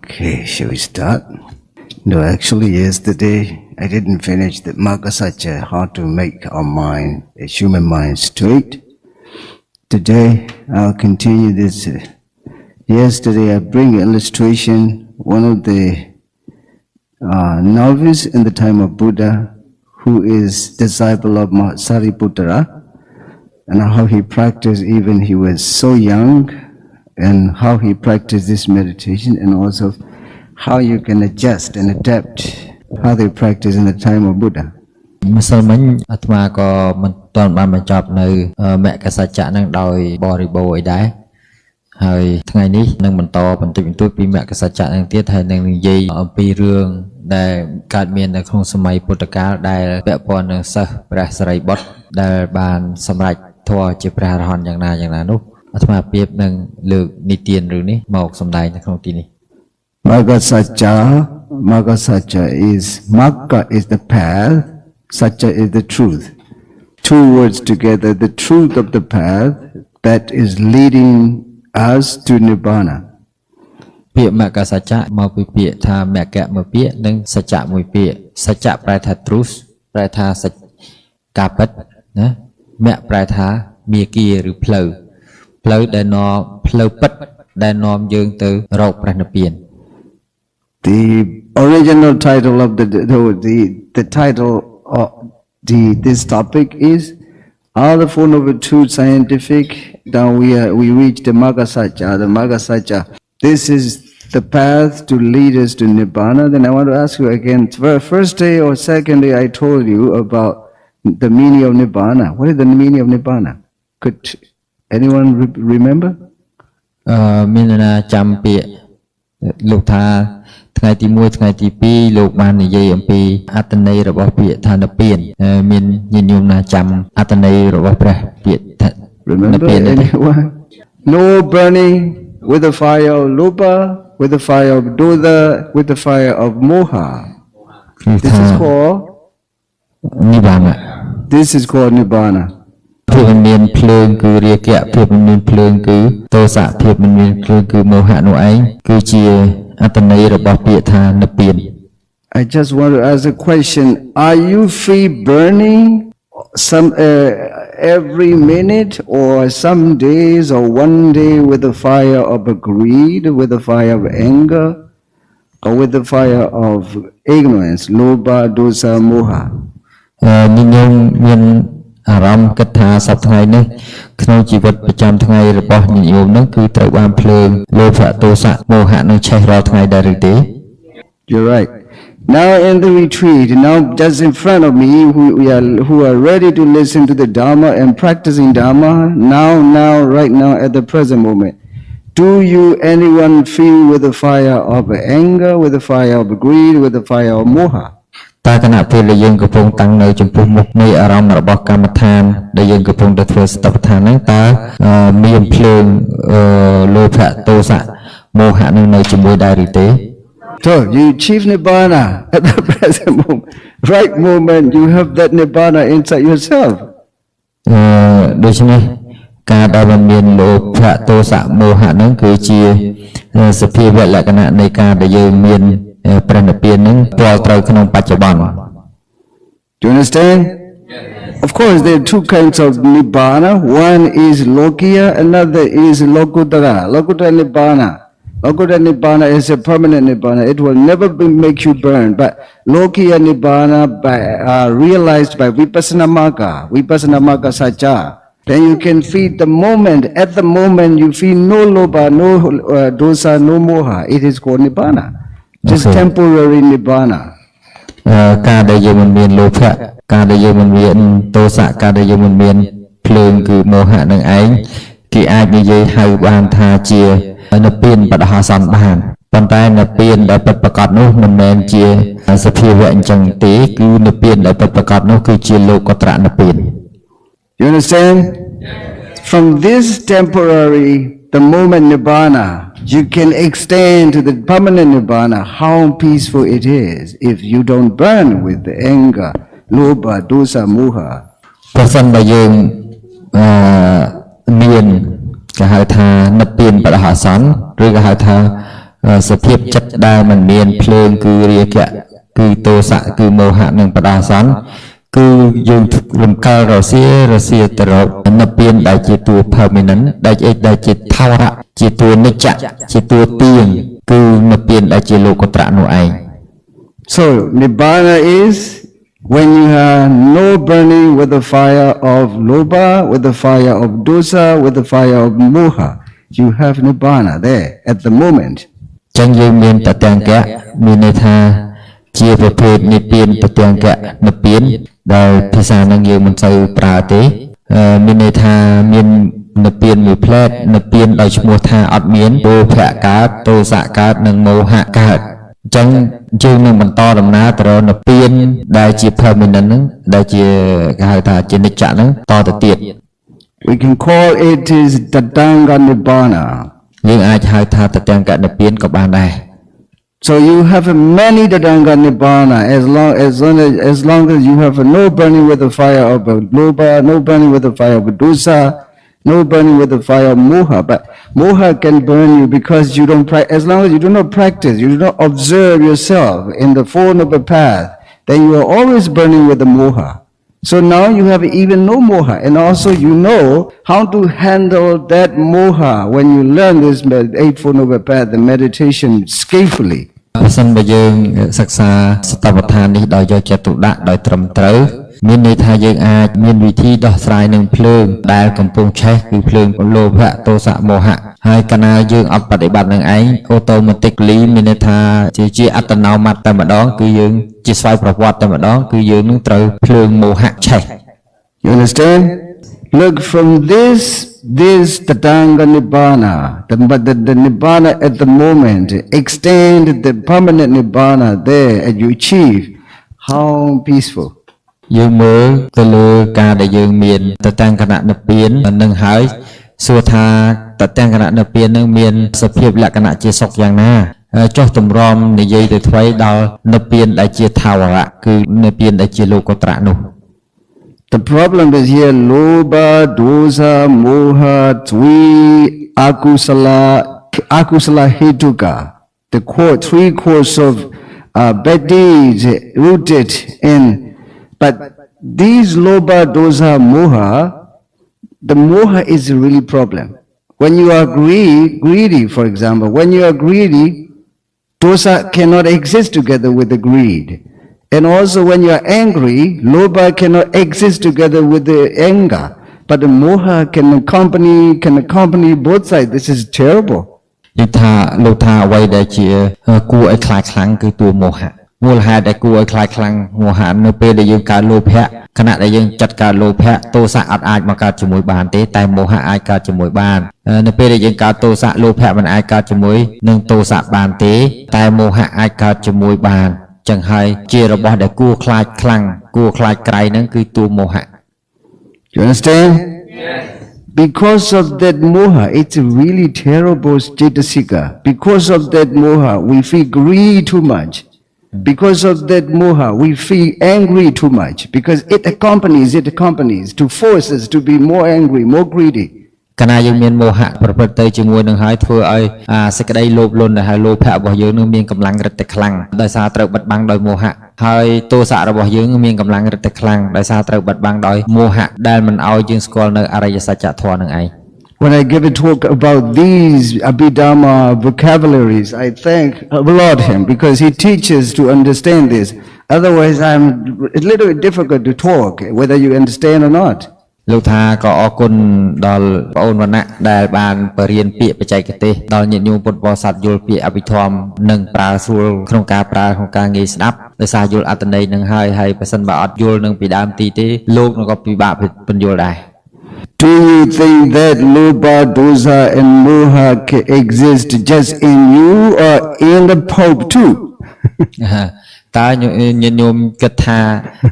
Okay, shall we start? No, actually, yesterday I didn't finish the Magasacha, how to make our mind, a human mind, straight. Today I'll continue this. Yesterday I bring illustration, one of the novice in the time of Buddha, who is disciple of Sariputara, and how he practiced even he was so young, and how he practiced this meditation, and also how you can adjust and adapt how they practice in the time of Buddha. ម្សិលមិញអាត្មាក៏មិនទាន់បានបញ្ចប់នៅមគ្គសច្ចៈនឹងដោយបរិបូរណ៍អីដែរហើយថ្ងៃនេះនឹងបន្តបន្តិចបន្តួចពីមគ្គសច្ចៈនឹងទៀតហើយនឹងនិយាយអំពីរឿងដែលកើតមាននៅក្នុងសម័យពុទ្ធកាលដែលពាក់ព័ន្ធនឹងសិស្សព្រះសារីបុត្រដែលបានសម្រេចធម៌ជាព្រះអរហន្តយ៉ាងណានោះអាត្មាភាពនឹងលើកនិទានរឿងនេះមកសម្ដែងនៅក្នុងទីនេះ Magasacha is Magga is the path, Satcha is the truth. Two words together, the truth of the path that is leading us to Nibbana. ពាក្យមគ្គសច្ចៈមកពីពាក្យថាមគ្គមួយពាក្យនិងសច្ចៈមួយពាក្យសច្ចៈប្រែថា truth ប្រែថាការពិតណាមគ្គប្រែថាមាគ៌ាឬផ្លូវដែលនាំផ្លូវពិតដែលនាំយើងទៅរកព្រះនិព្វាន The original title of the title of this topic is Are the Four Noble Truths Scientific? Now we reach the Magasacha. The Magasacha. This is the path to lead us to Nibbana. Then I want to ask you again. First day or second day, I told you about the meaning of Nibbana. What is the meaning of Nibbana? Could anyone remember? មានណាចាំពាក្យលោកថាថ្ងៃទី1ថ្ងៃទី2លោកបាននិយាយអំពីអត្ថន័យរបស់ពាក្យថានិព្វានមានញាតិញោមណាចាំអត្ថន័យរបស់ព្រះពាក្យថានិព្វាន anyone? No burning with the fire of Lopa, with the fire of Dosa, with the fire of Moha. This is called Nibbana. This is called Nibbana. ភាពមានភ្លើងគឺរាគៈភាពមានភ្លើងគឺទោសៈភាពមានភ្លើងគឺមោហៈនោះឯងគឺជាអត្ថន័យរបស់ពាក្យថានិព្វាន I just want to ask a question. Are you free burning every minute or some days or one day with the fire of greed, with the fire of anger, or with the fire of ignorance, lobha, dosa, moha? ញញឹមមានអារម្មណ៍គិតថាសប្តាហ៍ថ្ងៃនេះក្នុងជីវិតប្រចាំថ្ងៃរបស់ញញោមនឹងគឺត្រូវបានភ្លើងលោភៈទោសៈមោហៈនឹងឆេះរាល់ថ្ងៃដែរឬទេ You're right. Now in the retreat, now just in front of me, who are ready to listen to the Dharma and practicing Dharma, now, right now, at the present moment, do you anyone feel with the fire of anger, with the fire of greed, with the fire of moha? តើគណៈពេលដែលយើងកំពុងតាំងនៅចំពោះមុខនៃអារម្មណ៍របស់កម្មដ្ឋានដែលយើងកំពុងតែធ្វើសតិប្បដ្ឋានហ្នឹងតើមានភ្លើងលោភៈទោសៈមោហៈនឹងនៅជាមួយដែរឬទេ So you achieve Nibbana at the present moment. Right moment, you have that Nibbana inside yourself. ដូច្នេះការដែលមានលោភៈទោសៈមោហៈហ្នឹងគឺជាសភាវៈលក្ខណៈនៃការដែលយើងមានព្រះនិព្វាននឹងទាល់ត្រូវក្នុងបច្ចុប្បន្ន Do you understand? Yes. Of course, there are two kinds of Nibbana. One is Lokiya, another is Lokutara. Lokutara Nibbana. Lokutara Nibbana is a permanent Nibbana. It will never make you burn. But Lokiya Nibbana realized by Vipassana Magga Satcha. Then you can feel the moment, at the moment you feel no lobha, no dosa, no moha. It is called Nibbana. Just temporary Nibbana. ការដែលយើងមិនមានលោភៈការដែលយើងមិនមានទោសៈការដែលយើងមិនមានភ្លើងគឺមោហៈនឹងឯងគេអាចនិយាយហៅបានថាជានិព្វានបដិហាសន្នបានប៉ុន្តែនិព្វានដែលពិតប្រាកដនោះមិនមែនជាសភាវៈអញ្ចឹងទេគឺនិព្វានដែលពិតប្រាកដនោះគឺជាលោកុត្តរនិព្វាន You understand? From this temporary, the moment Nibbana, you can extend to the permanent Nibbana how peaceful it is if you don't burn with the anger, lobha, dosa, moha. ប្រសិនបើយើងមានគេហៅថានិព្វានបដិហាសន្នឬក៏ហៅថា សភាពចិត្តដែលមិនមានភ្លើងគឺរាគៈគឺទោសៈគឺមោហៈនិងបដាសន្នគឺយើងរំកិលរសៀទៅរកនិព្វានដែលជាតួ permanent ដែលជាថាវរៈជាតួនិច្ចៈជាតួទៀងគឺនិព្វានដែលជាលោកត្រៈនោះឯង So Nibbana is when you have no burning with the fire of Lobha, with the fire of Dosa, with the fire of Moha. You have Nibbana there at the moment. ចឹងយើងមានតតង្គៈមានន័យថាជាប្រភេទនិព្វានតតង្គៈនិព្វានដែលភាសានឹងយើងមិនសូវប្រើទេមានន័យថាមាននិព្វានមួយផ្លែតនិព្វានដោយឈ្មោះថាអត់មានលោភៈកើតទោសៈកើតនិងមោហៈកើតអញ្ចឹងយើងនឹងបន្តដំណើរទៅរកនិព្វានដែលជា permanent ហ្នឹងដែលជាគេហៅថាជានិច្ចៈហ្នឹងតទៅទៀត We can call it is Tatanga Nibbana. យើងអាចហៅថាតតង្គៈនិព្វានក៏បានដែរ So you have many Tatanga Nibbana as long as you have no burning with the fire of Lobha, no burning with the fire of Dosa, no burning with the fire of Moha. But Moha can burn you because you don't as long as you do not practice, you do not observe yourself in the Four Noble Path, then you are always burning with the Moha. So now you have even no moha, and also you know how to handle that moha when you learn this Eightfold Noble Path, the meditation skillfully. បើសិនបើយើងសិក្សាសតបដ្ឋាននេះដោយយកចិត្តទុកដាក់ដោយត្រឹមត្រូវមានន័យថាយើងអាចមានវិធីដោះស្រាយនឹងភ្លើងដែលកំពុងឆេះគឺភ្លើងលោភៈទោសៈមោហៈហើយកាលណាយើងអត់បដិបត្តិនឹងឯង automatically មានន័យថាជាអត្តនោម័តតែម្ដងគឺយើងជាស្វ័យប្រវត្តិតែម្ដងគឺយើងនឹងត្រូវភ្លើងមោហៈឆេះ You understand? Look from this Tatanga Nibbana, the Nibbana at the moment, extend the permanent Nibbana there and you achieve. How peaceful. យើងមើលទៅលើការដែលយើងមានតតង្គនៈនិព្វាននឹងហើយសួរថាតតង្គនៈនិព្វាននឹងមានសភាពលក្ខណៈជាសុខយ៉ាងណាចុះទម្រាំនិយាយទៅថ្មីដល់និព្វានដែលជាថាវរៈគឺនិព្វានដែលជាលោកុត្រៈនោះ The problem is here Lobha, Dosa, Moha, Twi, Akusala Hetuka. The three cores of bad deeds rooted in. But these Lobha, Dosa, Moha, the Moha is a really problem. When you are greedy, for example, when you are greedy, Dosa cannot exist together with the greed. And also when you are angry, Lobha cannot exist together with the anger. But the Moha can accompany both sides. This is terrible. និយាយថាលោកថាអ្វីដែលជាគួរឲ្យខ្លាចខ្លាំងគឺតួមោហៈមូលហេតុដែលគួរឲ្យខ្លាចខ្លាំងមោហៈនៅពេលដែលយើងកើតលោភៈខណៈដែលយើងចាត់កើតលោភៈទោសៈអត់អាចមកកើតជាមួយបានទេតែមោហៈអាចកើតជាមួយបាននៅពេលដែលយើងកើតទោសៈលោភៈមិនអាចកើតជាមួយនឹងទោសៈបានទេតែមោហៈអាចកើតជាមួយបានចឹងហើយជារបស់ដែលគួរខ្លាចខ្លាំងគួរខ្លាចក្រៃហ្នឹងគឺតួមោហៈ You understand? Yes. Because of that moha, it's a really terrible cetasika. Because of that moha, we feel greed too much. Because of that moha, we feel angry too much. Because it accompanies to force us to be more angry, more greedy. កាលណាយើងមានមោហៈប្រព្រឹត្តទៅជាមួយនឹងហើយធ្វើឲ្យសេចក្តីលោភលន់ដែលហើយលោភៈរបស់យើងនឹងមានកម្លាំងរឹតតែខ្លាំងដោយសារត្រូវបាត់បង់ដោយមោហៈហើយទោសៈរបស់យើងមានកម្លាំងរឹតតែខ្លាំងដោយសារត្រូវបាត់បង់ដោយមោហៈដែលមិនឲ្យយើងស្គាល់នៅអរិយសច្ចធម៌នឹងឯង When I give a talk about these Abhidhamma vocabularies, I thank Lord him because he teaches to understand this. Otherwise, it's a little bit difficult to talk, whether you understand or not. លោកថាក៏អរគុណដល់បងអូនវណ្ណៈដែលបានបរៀនពាក្យបច្ចេកទេសដល់ញាតិញោមពុទ្ធបរិស័ទយល់ពាក្យអភិធម្មនិងប្រើស្រួលក្នុងការប្រើក្នុងការងាយស្ដាប់ដោយសារយល់អត្ថន័យនឹងហើយបើសិនបើអត់យល់នឹងពីដើមទីទេលោកនឹងក៏ពិបាកពន្យល់ដែរ Do you think that Lobha, Dosa and Moha exist just in you or in the Pope too? តើញាតិញោមគិតថា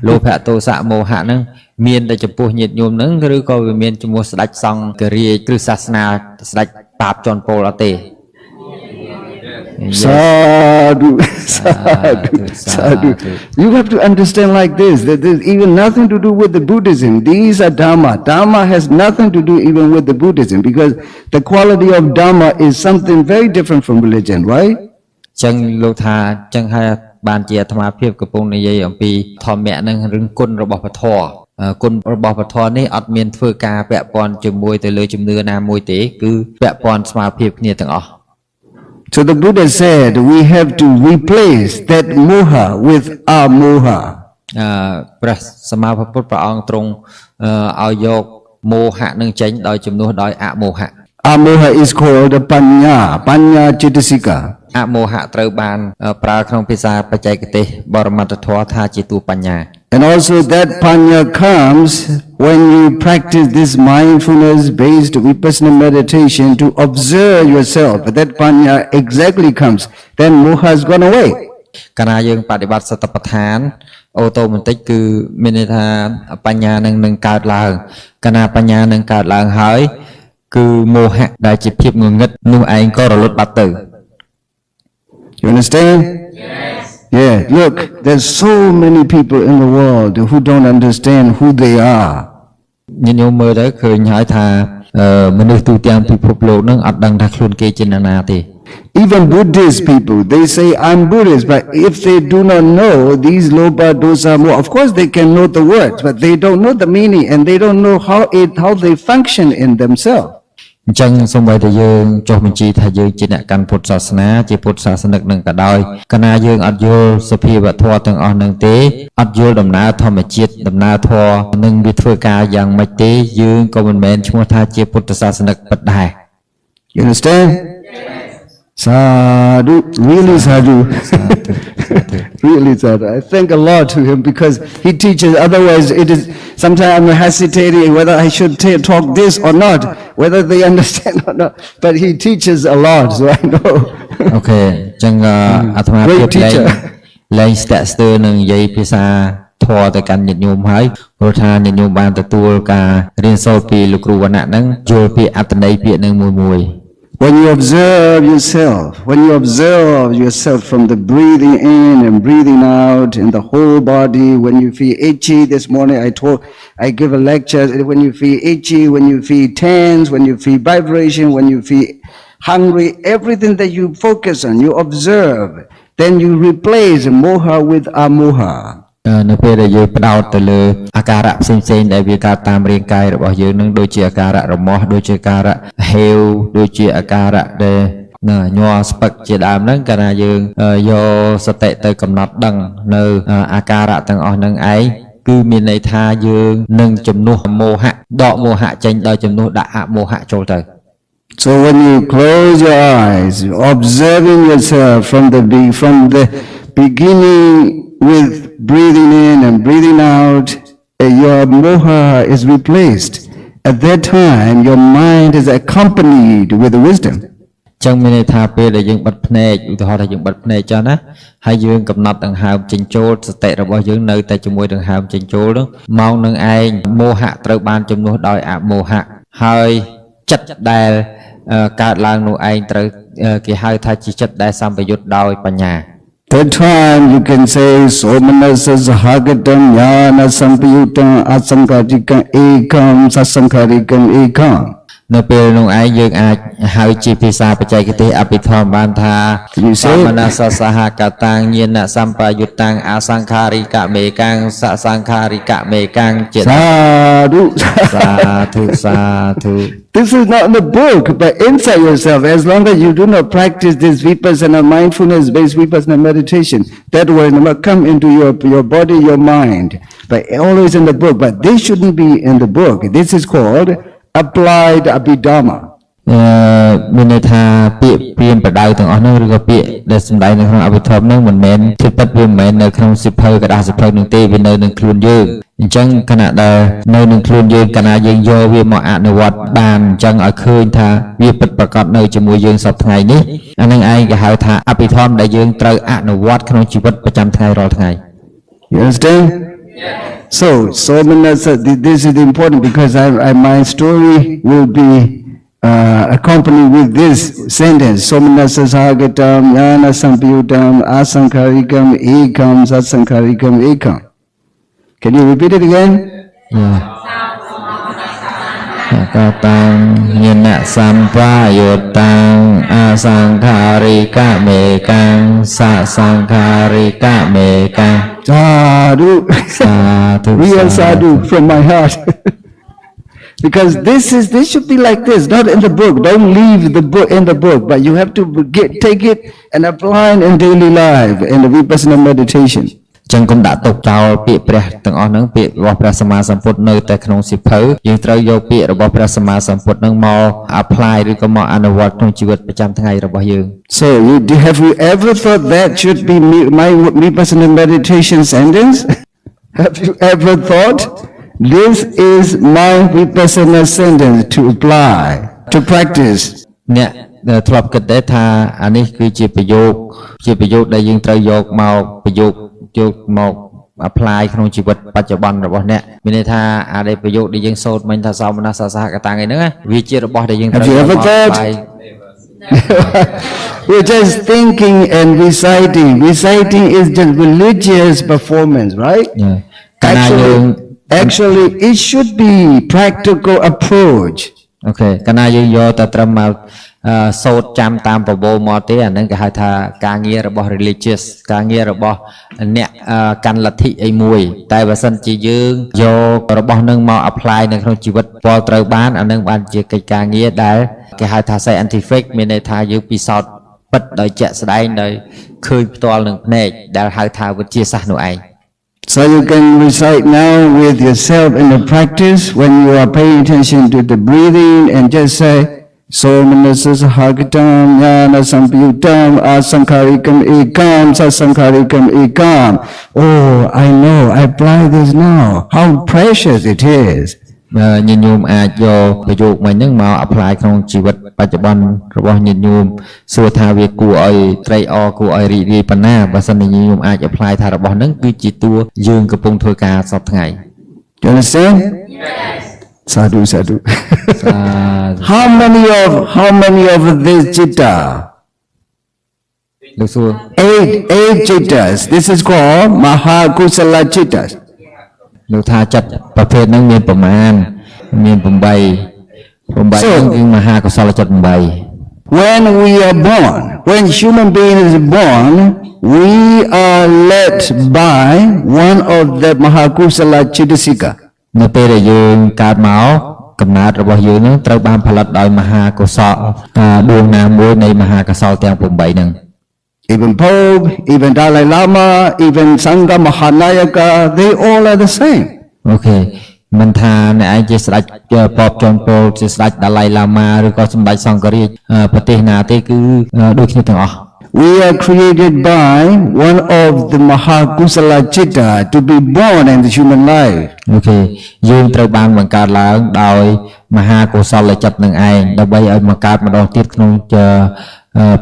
លោភៈទោសៈមោហៈហ្នឹងមានតែចំពោះញាតិញោមហ្នឹងឬក៏វាមានចំពោះស្ដេចសង្ឃរាជគ្រឹះសាសនាស្ដេចបាបជន់ពលអត់ទេ Sadhu Sadhu, sadhu, sadhu. You have to understand like this, that there's even nothing to do with the Buddhism. These are Dhamma. Dhamma has nothing to do even with the Buddhism because the quality of Dhamma is something very different from religion, right? ចឹងលោកថាចឹងហើយបានជាអាត្មាភាពកំពុងនិយាយអំពីធម្មៈនឹងរឿងគុណរបស់ពធគុណរបស់ពធនេះអត់មានធ្វើការពាក់ព័ន្ធជាមួយទៅលើជំនឿណាមួយទេគឺពាក់ព័ន្ធស្មារតីគ្នាទាំងអស់ So the Buddha said we have to replace that moha with amoha. ព្រះសម្មាសម្ពុទ្ធព្រះអង្គទ្រង់ឲ្យយកមោហៈនឹងចេញដោយជំនួសដោយអមោហៈ Amoha is called panya cittasika. អមោហៈត្រូវបានប្រើក្នុងភាសាបច្ចេកទេសបរមត្ថធម៌ថាជាតួបញ្ញា And also that panya comes when you practice this mindfulness-based vipassana meditation to observe yourself. That panya exactly comes. Then moha has gone away. កាលណាយើងបដិបត្តិសតិប្បដ្ឋានអូតូម៉ាទិកគឺមានន័យថាបញ្ញានឹងកើតឡើងកាលណាបញ្ញានឹងកើតឡើងហើយគឺមោហៈដែលជាភាពងងឹតនោះឯងក៏រលត់បាត់ទៅ You understand? Yes. Yeah, look, there's so many people in the world who don't understand who they are. ញាតិញោមមើលទៅឃើញហើយថាមនុស្សទូទាំងពិភពលោកនឹងអត់ដឹងថាខ្លួនគេជាអ្នកណាទេ Even Buddhist people, they say, I'm Buddhist, but if they do not know these loba, dosa, moha, of course they can know the words, but they don't know the meaning and they don't know how they function in themselves. អញ្ចឹងសូម្បីតែយើងចុះបញ្ជីថាយើងជាអ្នកកាន់ពុទ្ធសាសនាជាពុទ្ធសាសនិកនឹងក៏ដោយកាលណាយើងអត់យល់សភាវធម៌ទាំងអស់នឹងទេអត់យល់ដំណើរធម្មជាតិដំណើរធម៌នឹងវាធ្វើការយ៉ាងម៉េចទេយើងក៏មិនមែនឈ្មោះថាជាពុទ្ធសាសនិកពិតដែរ You understand? Sadhu, really sadhu. Really sadhu. I thank a lot to him because he teaches, otherwise it is, sometimes I'm hesitating whether I should talk this or not, whether they understand or not, but he teaches a lot, so I know. អូខេអញ្ចឹងអាត្មាភាពលែងស្ទាក់ស្ទើរនឹងនិយាយភាសាធម៌ទៅកាន់ញាតិញោមហើយព្រោះថាញាតិញោមបានទទួលការរៀនសូត្រពីលោកគ្រូវណ្ណៈហ្នឹងយល់ពីអត្ថន័យពាក្យហ្នឹងមួយ When you observe yourself from the breathing in and breathing out in the whole body, when you feel itchy, this morning I give a lecture, when you feel itchy, when you feel tense, when you feel vibration, when you feel hungry, everything that you focus on, you observe, then you replace moha with amoha. នៅពេលដែលយើងផ្ដោតទៅលើអាការៈផ្សេងៗដែលវាកើតតាមរាងកាយរបស់យើងនឹងដូចជាអាការៈរមាស់ដូចជាអាការៈហេវដូចជាអាការៈដែលញ័រស្ពឹកជាដើមហ្នឹងកាលណាយើងយកសតិទៅកំណត់ដឹងនៅអាការៈទាំងអស់ហ្នឹងឯងគឺមានន័យថាយើងនឹងជំនួសមោហៈដកមោហៈចេញដោយជំនួសដាក់អមោហៈចូលទៅ So when you close your eyes, observing yourself from the beginning with breathing in and breathing out, your moha is replaced. At that time, your mind is accompanied with wisdom. ចឹងមានន័យថាពេលដែលយើងបិទភ្នែកឧទាហរណ៍ថាយើងបិទភ្នែកចឹងណាហើយយើងកំណត់ដង្ហើមចេញចូលសតិរបស់យើងនៅតែជាមួយដង្ហើមចេញចូលនោះមកនឹងឯងមោហៈត្រូវបានជំនួសដោយអមោហៈហើយចិត្តដែលកើតឡើងនោះឯងត្រូវគេហៅថាជាចិត្តដែលសម្បយុទ្ធដោយបញ្ញា That time you can say somanasa sahagatam jnana sampayuttam asankarikam ekam sasankarikam ekam នៅពេលនោះឯងយើងអាចហៅជាភាសាបច្ចេកទេសអភិធម្មបានថាសមនសសហកតាំងញាណសម្បយុតាំងអសង្ខារិកមេកាំងសសង្ខារិកមេកាំងចិត្ត Sadhu. សាធុ This is not in the book, but inside yourself, as long as you do not practice this vipassana, mindfulness-based vipassana meditation, that will not come into your body, your mind, but always in the book. But this shouldn't be in the book. This is called applied abhidhamma. មានន័យថាពាក្យព្រាមប្រដៅទាំងអស់នោះឬក៏ពាក្យដែលសម្ដែងនៅក្នុងអភិធម្មនោះមិនមែនជាពិតវាមិនមែននៅក្នុងសិភៅกระดาษសិភៅនោះទេវានៅនឹងខ្លួនយើងអញ្ចឹងខណៈដែលនៅនឹងខ្លួនយើងកាលណាយើងយកវាមកអនុវត្តបានអញ្ចឹងឲ្យឃើញថាវាពិតប្រាកដនៅជាមួយយើងសពថ្ងៃនេះអានឹងឯងគេហៅថាអភិធម្មដែលយើងត្រូវអនុវត្តក្នុងជីវិតប្រចាំថ្ងៃរាល់ថ្ងៃ You understand? So many, this is important because my story will be accompanied with this sentence, Somanasa Sahagatam, Jnana Sampayutam, Asankarikam, Ekam, Satsankarikam, Ekam. Can you repeat it again? កតាំងញាណសម្បាយុតាំងអសង្ខារិកមេកាំងសសង្ខារិកមេកាំង Sadhu. សាធុ Real sadhu from my heart. Because this should be like this, not in the book. Don't leave the book in the book, but you have to take it and apply it in daily life in the vipassana meditation. ចឹងកុំដាក់ទុកចោលពាក្យព្រះទាំងអស់ហ្នឹងពាក្យរបស់ព្រះសម្មាសម្ពុទ្ធនៅតែក្នុងសៀវភៅយើងត្រូវយកពាក្យរបស់ព្រះសម្មាសម្ពុទ្ធហ្នឹងមក apply ឬក៏មកអនុវត្តក្នុងជីវិតប្រចាំថ្ងៃរបស់យើង So have you ever thought that should be my vipassana meditation sentence? Have you ever thought this is my vipassana sentence to apply, to practice? អ្នកធ្លាប់គិតទេថាអានេះគឺជាប្រយោគដែលយើងត្រូវយកមកប្រយោគយកមក apply ក្នុងជីវិតបច្ចុប្បន្នរបស់អ្នកមានន័យថាអាដែលប្រយោគដែលយើងសូត្រមិញថាសោមនស្សសហកតាំងហ្នឹងវាជារបស់ដែលយើងត្រូវយកមក apply We're just thinking and reciting. Reciting is just religious performance, right? Actually, it should be practical approach. អូខេកាលណាយើងយកតែត្រឹមមកសូត្រចាំតាមប្រពោលមកទេអាហ្នឹងគេហៅថាការងាររបស់ religious ការងាររបស់អ្នកកាន់លទ្ធិអីមួយតែបើសិនជាយើងយករបស់ហ្នឹងមក apply នៅក្នុងជីវិតពលត្រូវបានអាហ្នឹងបានជាកិច្ចការងារដែលគេហៅថា scientific មានន័យថាយើងពិសោធន៍ពិតដោយជាក់ស្ដែងដោយឃើញផ្ទាល់នឹងភ្នែកដែលហៅថាវិទ្យាសាស្ត្រនោះឯង So you can recite now with yourself in the practice when you are paying attention to the breathing and just say Somanasa Sahagatam, Jnana Sampayutam, Asankarikam Ekam, Satsankarikam Ekam. Oh, I know, I apply this now. How precious it is. ញាតិញោមអាចយកប្រយោគមួយហ្នឹងមក apply ក្នុងជីវិតបច្ចុប្បន្នរបស់ញាតិញោមសួរថាវាគួរឲ្យត្រេកអរគួរឲ្យរីករាយប៉ុណ្ណាបើសិនជាញាតិញោមអាច apply ថារបស់ហ្នឹងគឺជាតួយើងកំពុងធ្វើការសពថ្ងៃ Do you understand? Yes. Sadhu. How many of this citta? លោកសួរ Eight cittas. This is called Mahakusala cittas. លោកថាចិត្តប្រភេទហ្នឹងមានប្រមាណមាន8ហ្នឹងគឺមហាកុសលចិត្ត8 When we are born, when human being is born, we are led by one of the Mahakusala Chittasika. នៅពេលដែលយើងកើតមកកំណើតរបស់យើងនឹងត្រូវបានផលិតដោយមហាកុសលដួងណាមួយនៃមហាកុសលទាំង8ហ្នឹង Even Pope, even Dalai Lama, even Sangha Mahanayaka, they all are the same. អូខេមិនថាអ្នកឯងជាស្ដេចបបចំពោលជាស្ដេចដាឡៃឡាម៉ាឬក៏សម្ដេចសង្ឃរាជប្រទេសណាទេគឺដូចគ្នាទាំងអស់ We are created by one of the Mahakusala Chitta to be born in the human life. អូខេយើងត្រូវបានបង្កើតឡើងដោយមហាកុសលចិត្តនឹងឯងដើម្បីឲ្យមកកើតម្ដងទៀតក្នុង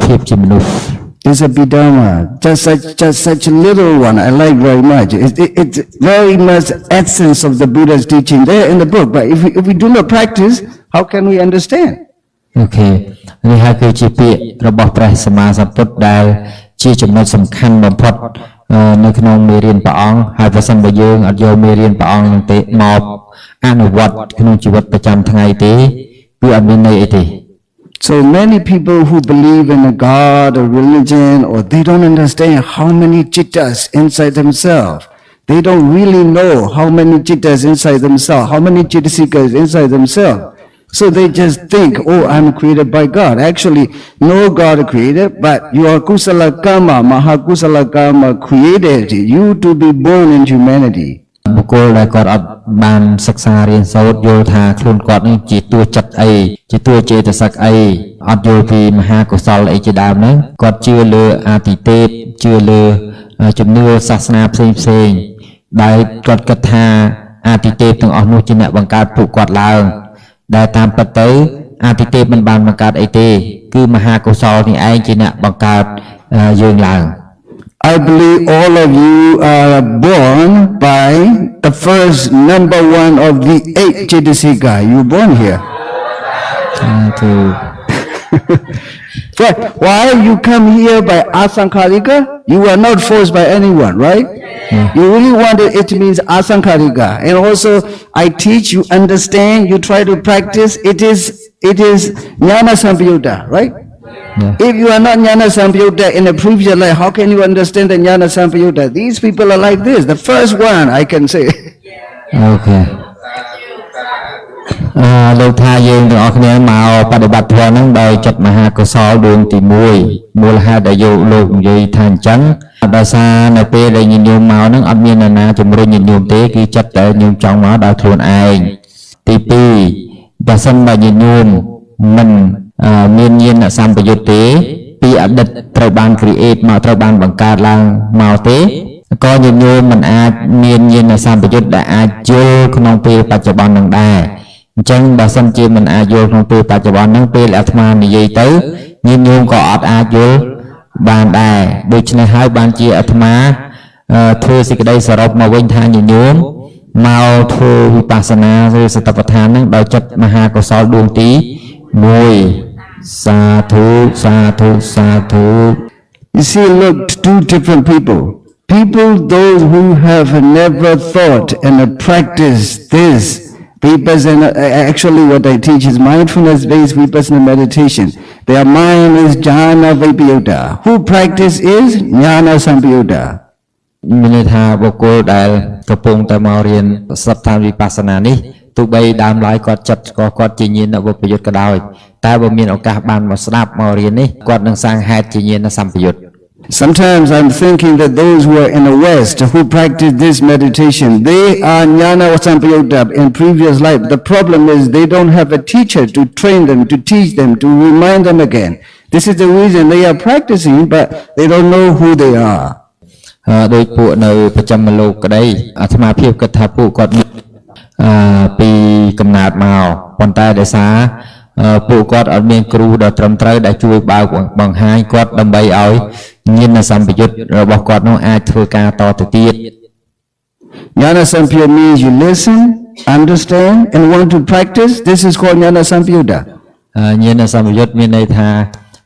ភាពជាមនុស្ស It's a Bidama, just such a little one. I like very much. It's very much essence of the Buddha's teaching there in the book. But if we do not practice, how can we understand? អូខេនេះហើយគឺជាពាក្យរបស់ព្រះសម្មាសម្ពុទ្ធដែលជាចំណុចសំខាន់បំផុតនៅក្នុងមេរៀនព្រះអង្គហើយបើសិនបើយើងអត់យកមេរៀនព្រះអង្គនឹងទេមកអនុវត្តក្នុងជីវិតប្រចាំថ្ងៃទេគឺអត់មានន័យអីទេ So many people who believe in a God or religion, or they don't understand how many chittas inside themselves. They don't really know how many chittas inside themselves, how many chittasikas inside themselves. So they just think, oh, I'm created by God. Actually, no God created, but your kusala karma, mahakusala karma created you to be born in humanity. បុគ្គលដែលគាត់អត់បានសិក្សារៀនសូត្រយល់ថាខ្លួនគាត់នេះជាតួចិត្តអីជាតួចេតសិកអីអត់យល់ពីមហាកុសលអីជាដើមហ្នឹងគាត់ជឿលើអាទិទេពជឿលើជំនឿសាសនាផ្សេងដែលគាត់គិតថាអាទិទេពទាំងអស់នោះជាអ្នកបង្កើតពួកគាត់ឡើងដែលតាមពិតទៅអាទិទេពមិនបានបង្កើតអីទេគឺមហាកុសលនេះឯងជាអ្នកបង្កើតយើងឡើង I believe all of you are born by the first number one of the 8 Chittasika. You born here. to Why you come here by asankarika? You are not forced by anyone, right? You really want it, it means asankarika. And also, I teach, you understand, you try to practice, it is jnana sampayutta, right? yeah. If you are not jnana sampayutta in a previous life, how can you understand the jnana sampayutta? These people are like this. The first one, I can say. Okay លោកថាយើងទាំងអស់គ្នាមកបដិបត្តិធម៌ហ្នឹងដោយចិត្តមហាកុសលដួងទី1មូលហេតុដែលលោកនិយាយថាអញ្ចឹងដោយសារនៅពេលដែលញាតិញោមមកហ្នឹងអត់មាននរណាជំរុញញាតិញោមទេគឺចិត្តតែញោមចង់មកដោយខ្លួនឯងទី2បើសិនបើញាតិញោមមិនមានញាណសម្បយុទ្ធទេពីអតីតត្រូវបាន create មកត្រូវបានបង្កើតឡើងមកទេក៏ញាតិញោមមិនអាចមានញាណសម្បយុទ្ធដែលអាចយល់ក្នុងពេលបច្ចុប្បន្ននឹងដែរអញ្ចឹងបើសិនជាមិនអាចយល់ក្នុងពេលបច្ចុប្បន្នហ្នឹងពេលអាត្មានិយាយទៅញាតិញោមក៏អត់អាចយល់បានដែរដូច្នេះហើយបានជាអាត្មាធ្វើសេចក្តីសរុបមកវិញថាញាតិញោមមកធ្វើវិបស្សនាឬសតិប្បដ្ឋានហ្នឹងដោយចិត្តមហាកុសលដួងទី1សាធុសាធុសាធុ You see, look, two different people. People, those who have never thought and practiced this vipassana, actually what I teach is mindfulness-based vipassana meditation. Their mind is jhana vipassana. Who practice is jnana sampayutta. មានន័យថាបុគ្គលដែលកំពុងតែមករៀនសព្ទានវិបស្សនានេះទោះបីដើមឡើយគាត់ចិត្តក៏គាត់ជាញាណវិបយុទ្ធក៏ដោយតែបើមានឱកាសបានមកស្ដាប់មករៀននេះគាត់នឹងសាងហេតុជាញាណសម្បយុទ្ធ Sometimes I'm thinking that those who are in the West who practice this meditation, they are jnana sampayutta in previous life. The problem is they don't have a teacher to train them, to teach them, to remind them again. This is the reason they are practicing, but they don't know who they are. ដោយពួកនៅប្រចាំលោកក្តីអាត្មាភាពគិតថាពួកគាត់ពីកំណើតមកប៉ុន្តែដោយសារពួកគាត់អត់មានគ្រូដ៏ត្រឹមត្រូវដែលជួយបើកបង្ហាញគាត់ដើម្បីឲ្យញាណសម្បយុទ្ធរបស់គាត់នោះអាចធ្វើការតទៅទៀត Jnana sampayutta means you listen, understand, and want to practice. This is called jnana sampayutta. ញាណសម្បយុទ្ធមានន័យថា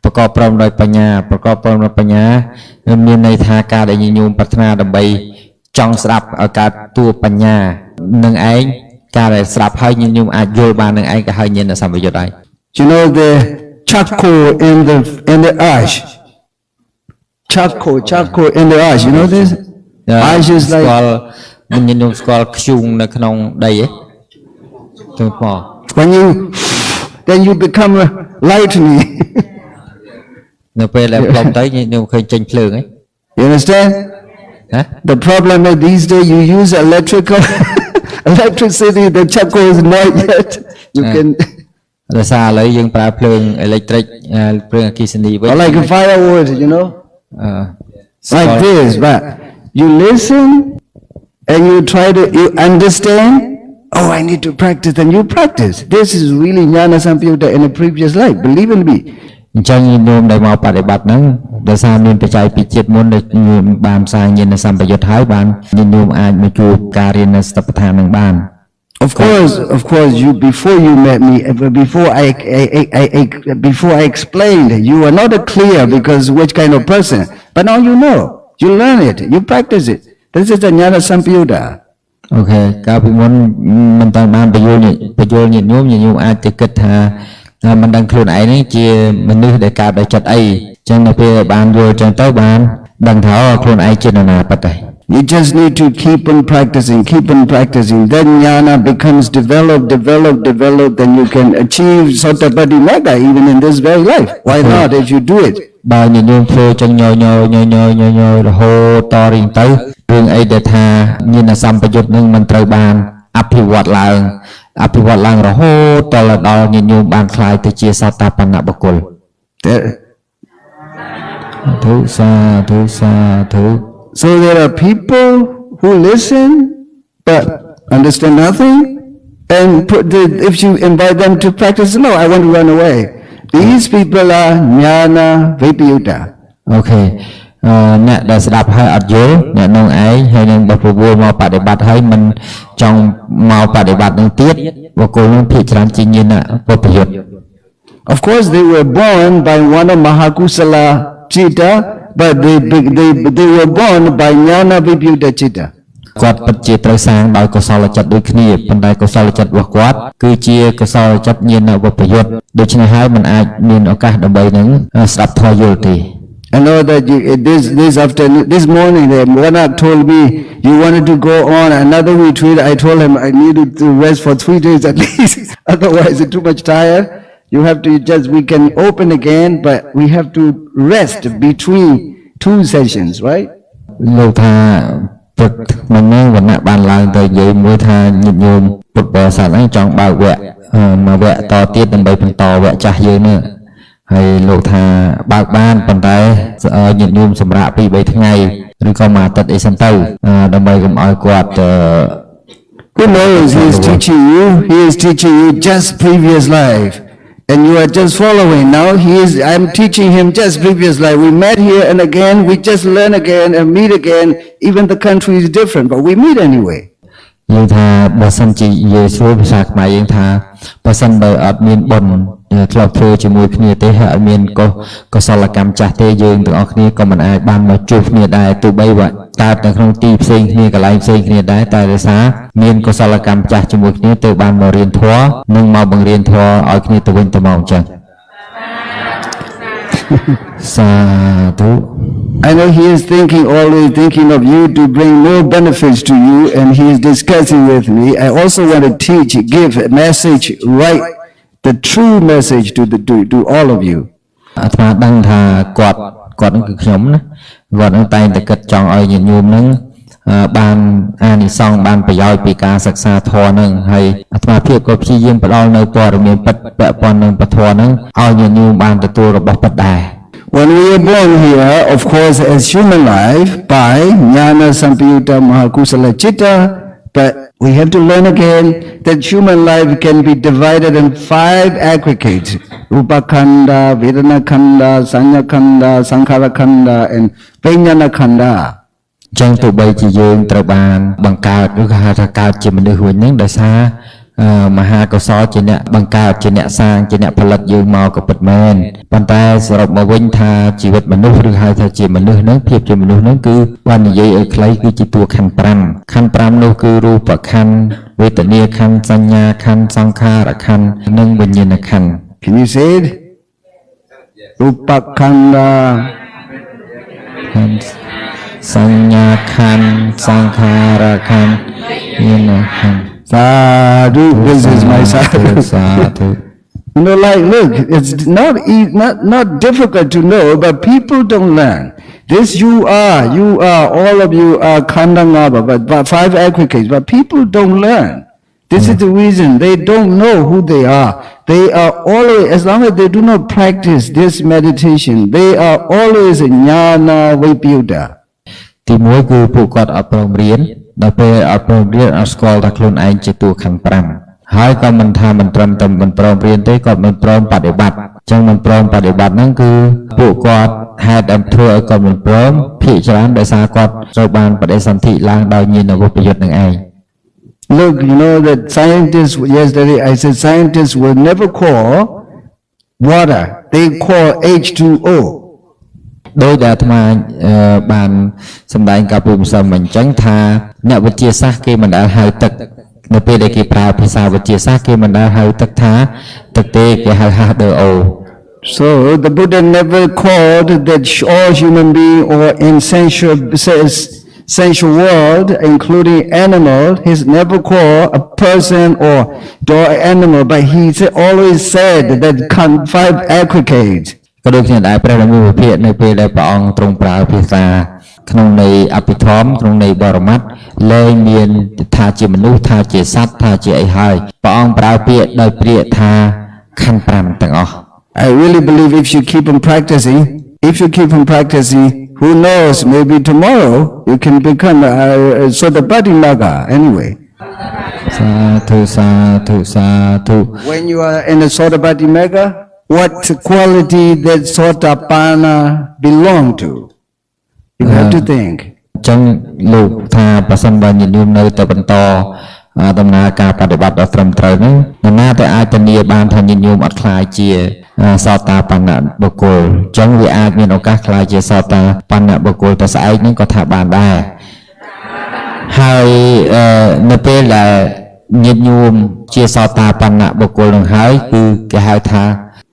ប្រកបព្រមដោយបញ្ញាប្រកបព្រមដោយបញ្ញាមានន័យថាការដែលញោមប្រាថ្នាដើម្បីចង់ស្ដាប់ឲ្យកើតតួបញ្ញានឹងឯងការដែលស្ដាប់ហើយញោមអាចយល់បាននឹងឯងក៏ហើយញាណសម្បយុទ្ធហើយ You know the charcoal in the ash. Charcoal in the ash. You know this? Ash is ស្គាល់ like ញោមស្គាល់ខ្ជូងនៅក្នុងដីហ៎ទៅមក when then you become lightning. នៅពេលដែលផ្លុំទៅញោមឃើញចេញភ្លើងហ៎ You understand? ហ៎ The problem is these days you use electricity. The charcoal is not yet. You can ដោយសារឥឡូវយើងប្រើភ្លើងអេឡិចត្រូលិកភ្លើងអគ្គិសនីវិញ or like a firewood, you know, like this. But you listen and you try to you understand. Oh, I need to practice, and you practice. This is really jnana sampayutta in a previous life. Believe in me. អញ្ចឹងញោមដែលមកបដិបត្តិហ្នឹងដោយសារមានបច្ច័យពីជាតិមុនដែលញោមបានផ្សាយញាណសម្បយុទ្ធហើយបានញោមអាចមកជួបការរៀននៅស្ថាបដ្ឋានហ្នឹងបាន Of course, you before you met me, before I explained, you were not clear because which kind of person. But now you know, you learn it, you practice it. This is the jnana sampayutta. អូខេកាលពីមុនមិនតាន់បានបញ្យល់ញាតិញោមអាចទៅគិតថាមិនដឹងខ្លួនឯងនេះជាមនុស្សដែលកើតដោយចិត្តអីអញ្ចឹងនៅពេលបានយល់ចឹងទៅបានដឹងថាខ្លួនឯងជានរណាពិតទេ You just need to keep on practicing. Then jnana becomes developed. Then you can achieve Sotapaddi Magga even in this very life. Why not if you do it? បើញោមធ្វើចឹងញយរហូតតរៀងទៅរឿងអីដែលថាញាណសម្បយុទ្ធនឹងមិនត្រូវបានអភិវឌ្ឍឡើងរហូតដល់ញោមបានខ្លាយទៅជាសតាបណ្ណបុគ្គល សាធុ So there are people who listen but understand nothing, and if you invite them to practice, no, I want to run away. These people are jnana vipassana. អូខេអ្នកដែលស្ដាប់ហើយអត់យល់អ្នកនោះឯងហើយនឹងបព្វវល់មកបដិបត្តិហើយមិនចង់មកបដិបត្តិនឹងទៀតបុគ្គលនោះភាគច្រើនជាញាណវិបយុទ្ធ Of course, they were born by one of Mahakusala Chitta, but they were born by Jnana Vibhuta Chitta. គាត់ពិតជាត្រូវសាងដោយកុសលចិត្តដូចគ្នាប៉ុន្តែកុសលចិត្តរបស់គាត់គឺជាកុសលចិត្តញាណវិបយុត្តដូច្នេះហើយมันអាចមានឱកាសដើម្បីនឹងស្ដាប់ធម៌យល់ទេ I know that this afternoon, this morning, one told me you wanted to go on another retreat. I told him I needed to rest for 3 days at least. Otherwise, it's too much tired. You have to we can open again, but we have to rest between 2 sessions, right? លោកថាព្រឹកមិនមែនវណ្ណៈបានឡើងទៅនិយាយមួយថាញាតិញោមពុទ្ធបរិស័ទហ្នឹងចង់បើកវគ្គមួយវគ្គតទៀតដើម្បីបន្តវគ្គចាស់យើងនេះហើយលោកថាបើកបានប៉ុន្តែញាតិញោមសម្រាប់ 2-3 ថ្ងៃឬក៏មួយអាទិត្យអីសិនទៅដើម្បីកុំឲ្យគាត់ Who knows he is teaching you just previous life and you are just following. Now I'm teaching him just previous life. We met here and again we just learn again and meet again. Even the country is different, but we meet anyway. យើងថាបើសិនជាយេស៊ូភាសាខ្មែរយើងថាបើសិនបើអត់មានបុណ្យធ្លាប់ធ្វើជាមួយគ្នាទេហើយអត់មានកុសលកម្មចាស់ទេយើងទាំងអស់គ្នាក៏មិនអាចបានមកជួបគ្នាដែរទោះបីว่าកើតនៅក្នុងទីផ្សេងគ្នាកន្លែងផ្សេងគ្នាដែរតែដោយសារមានកុសលកម្មចាស់ជាមួយគ្នាទើបបានមករៀនធម៌និងមកបង្រៀនធម៌ឲ្យគ្នាទៅវិញទៅមកអញ្ចឹង Sadhu. I know he is always thinking of you to bring more benefits to you, and he is discussing with me. I also want to give a message, right, the true message to all of you. អាត្មាដឹងថាគាត់នឹងគឺខ្ញុំណាគាត់នឹងតែងតែគិតចង់ឲ្យញាតិញោមនឹងបានអានិសង្សបានប្រយោជន៍ពីការសិក្សាធម៌នឹងហើយអាត្មាភាពក៏ព្យាយាមផ្ដល់នៅព័ត៌មានពិតពាក់ព័ន្ធនឹងពធនឹងឲ្យញាតិញោមបានទទួលរបស់ពិតដែរ When we are born here, of course, as human life by Jnana Sampayutta Mahakusala Chitta, but we have to learn again that human life can be divided in 5 aggregates: Rupa Khanda, Vedana Khanda, Sanya Khanda, Sankhara Khanda, and Vijnana Khanda. ចឹងទោះបីជាយើងត្រូវបានបង្កើតឬក៏ហៅថាកើតជាមនុស្សវិញហ្នឹងដោយសារមហាកុសលជាអ្នកបង្កើតជាអ្នកសាងជាអ្នកផលិតយើងមកក៏ពិតមែនប៉ុន្តែសរុបមកវិញថាជីវិតមនុស្សឬហៅថាជាមនុស្សហ្នឹងភាពជាមនុស្សហ្នឹងគឺបាននិយាយឲ្យខ្លីគឺជាតួខណ្ឌ 5 ខណ្ឌ 5 នោះគឺរូបខណ្ឌវេទនាខណ្ឌសញ្ញាខណ្ឌសង្ខារខណ្ឌនិងវិញ្ញាណខណ្ឌ Can you say it? Rupa Khanda, Sanya Khand, Sankhara Khand, Vijnana Khand. Sadhu, this is my sadhu. You know, like, look, it's not difficult to know, but people don't learn. This you are, all of you are Khandangaba, but 5 aggregates, but people don't learn. This is the reason they don't know who they are. They are always, as long as they do not practice this meditation, they are always Jnana Vibhuta. ទីមួយគឺពួកគាត់អត់ព្រមរៀនដល់ពេលអត់ព្រមរៀនអត់ស្គាល់ថាខ្លួនឯងជាតួខណ្ឌ 5 ហើយក៏មិនថាមិនត្រឹមតែមិនព្រមរៀនទេគាត់មិនព្រមបដិបត្តិអញ្ចឹងមិនព្រមបដិបត្តិហ្នឹងគឺពួកគាត់ហេតុដែលធ្វើឲ្យគាត់មិនព្រមភាគច្រើនដោយសារគាត់ត្រូវបានបដិសន្ធិឡើងដោយញាណវិបយុត្តនឹងឯង Look, you know that scientists, yesterday I said scientists will never call water, they call H2O. ដោយដែលអាត្មាបានសម្ដែងកាលពីម្សិលមិញអញ្ចឹងថាអ្នកវិទ្យាសាស្ត្រគេមិនដែលហៅទឹកនៅពេលដែលគេប្រើភាសាវិទ្យាសាស្ត្រគេមិនដែលហៅទឹកថាទឹកទេគេហៅ H2O. So the Buddha never called that all human beings or in sensual world, including animal, he's never called a person or animal, but he always said that 5 aggregates. ក៏ដូចគ្នាដែរព្រះរាមាវិភាគនៅពេលដែលព្រះអង្គទ្រង់ប្រើភាសាក្នុងន័យអភិធម្មក្នុងន័យបរមត្ថលែងមានថាជាមនុស្សថាជាសត្វថាជាអីហើយព្រះអង្គប្រើពាក្យដោយព្រាកថាខណ្ឌ 5 ទាំងអស់ I really believe if you keep on practicing, who knows, maybe tomorrow you can become a Sotapaddi Naga anyway. Sadhu. When you are in a Sotapaddi Naga, what quality that Sotapanna belong to? You have to think. ចឹងលោកថាប្រសិនបើញាតិញោមនៅតែបន្តដំណើរការបដិបត្តិដ៏ត្រឹមត្រូវហ្នឹងនរណាតែអាចធានាបានថាញាតិញោមអត់ខ្លាចជា សោតាបណ្ណបុគ្គលអញ្ចឹងវាអាចមានឱកាសខ្លាយជាសោតាបណ្ណបុគ្គលតែស្អែកហ្នឹងក៏ថាបានដែរហើយនៅពេលដែលញាតិញោមជាសោតាបណ្ណបុគ្គលនឹងហើយគឺគេហៅថា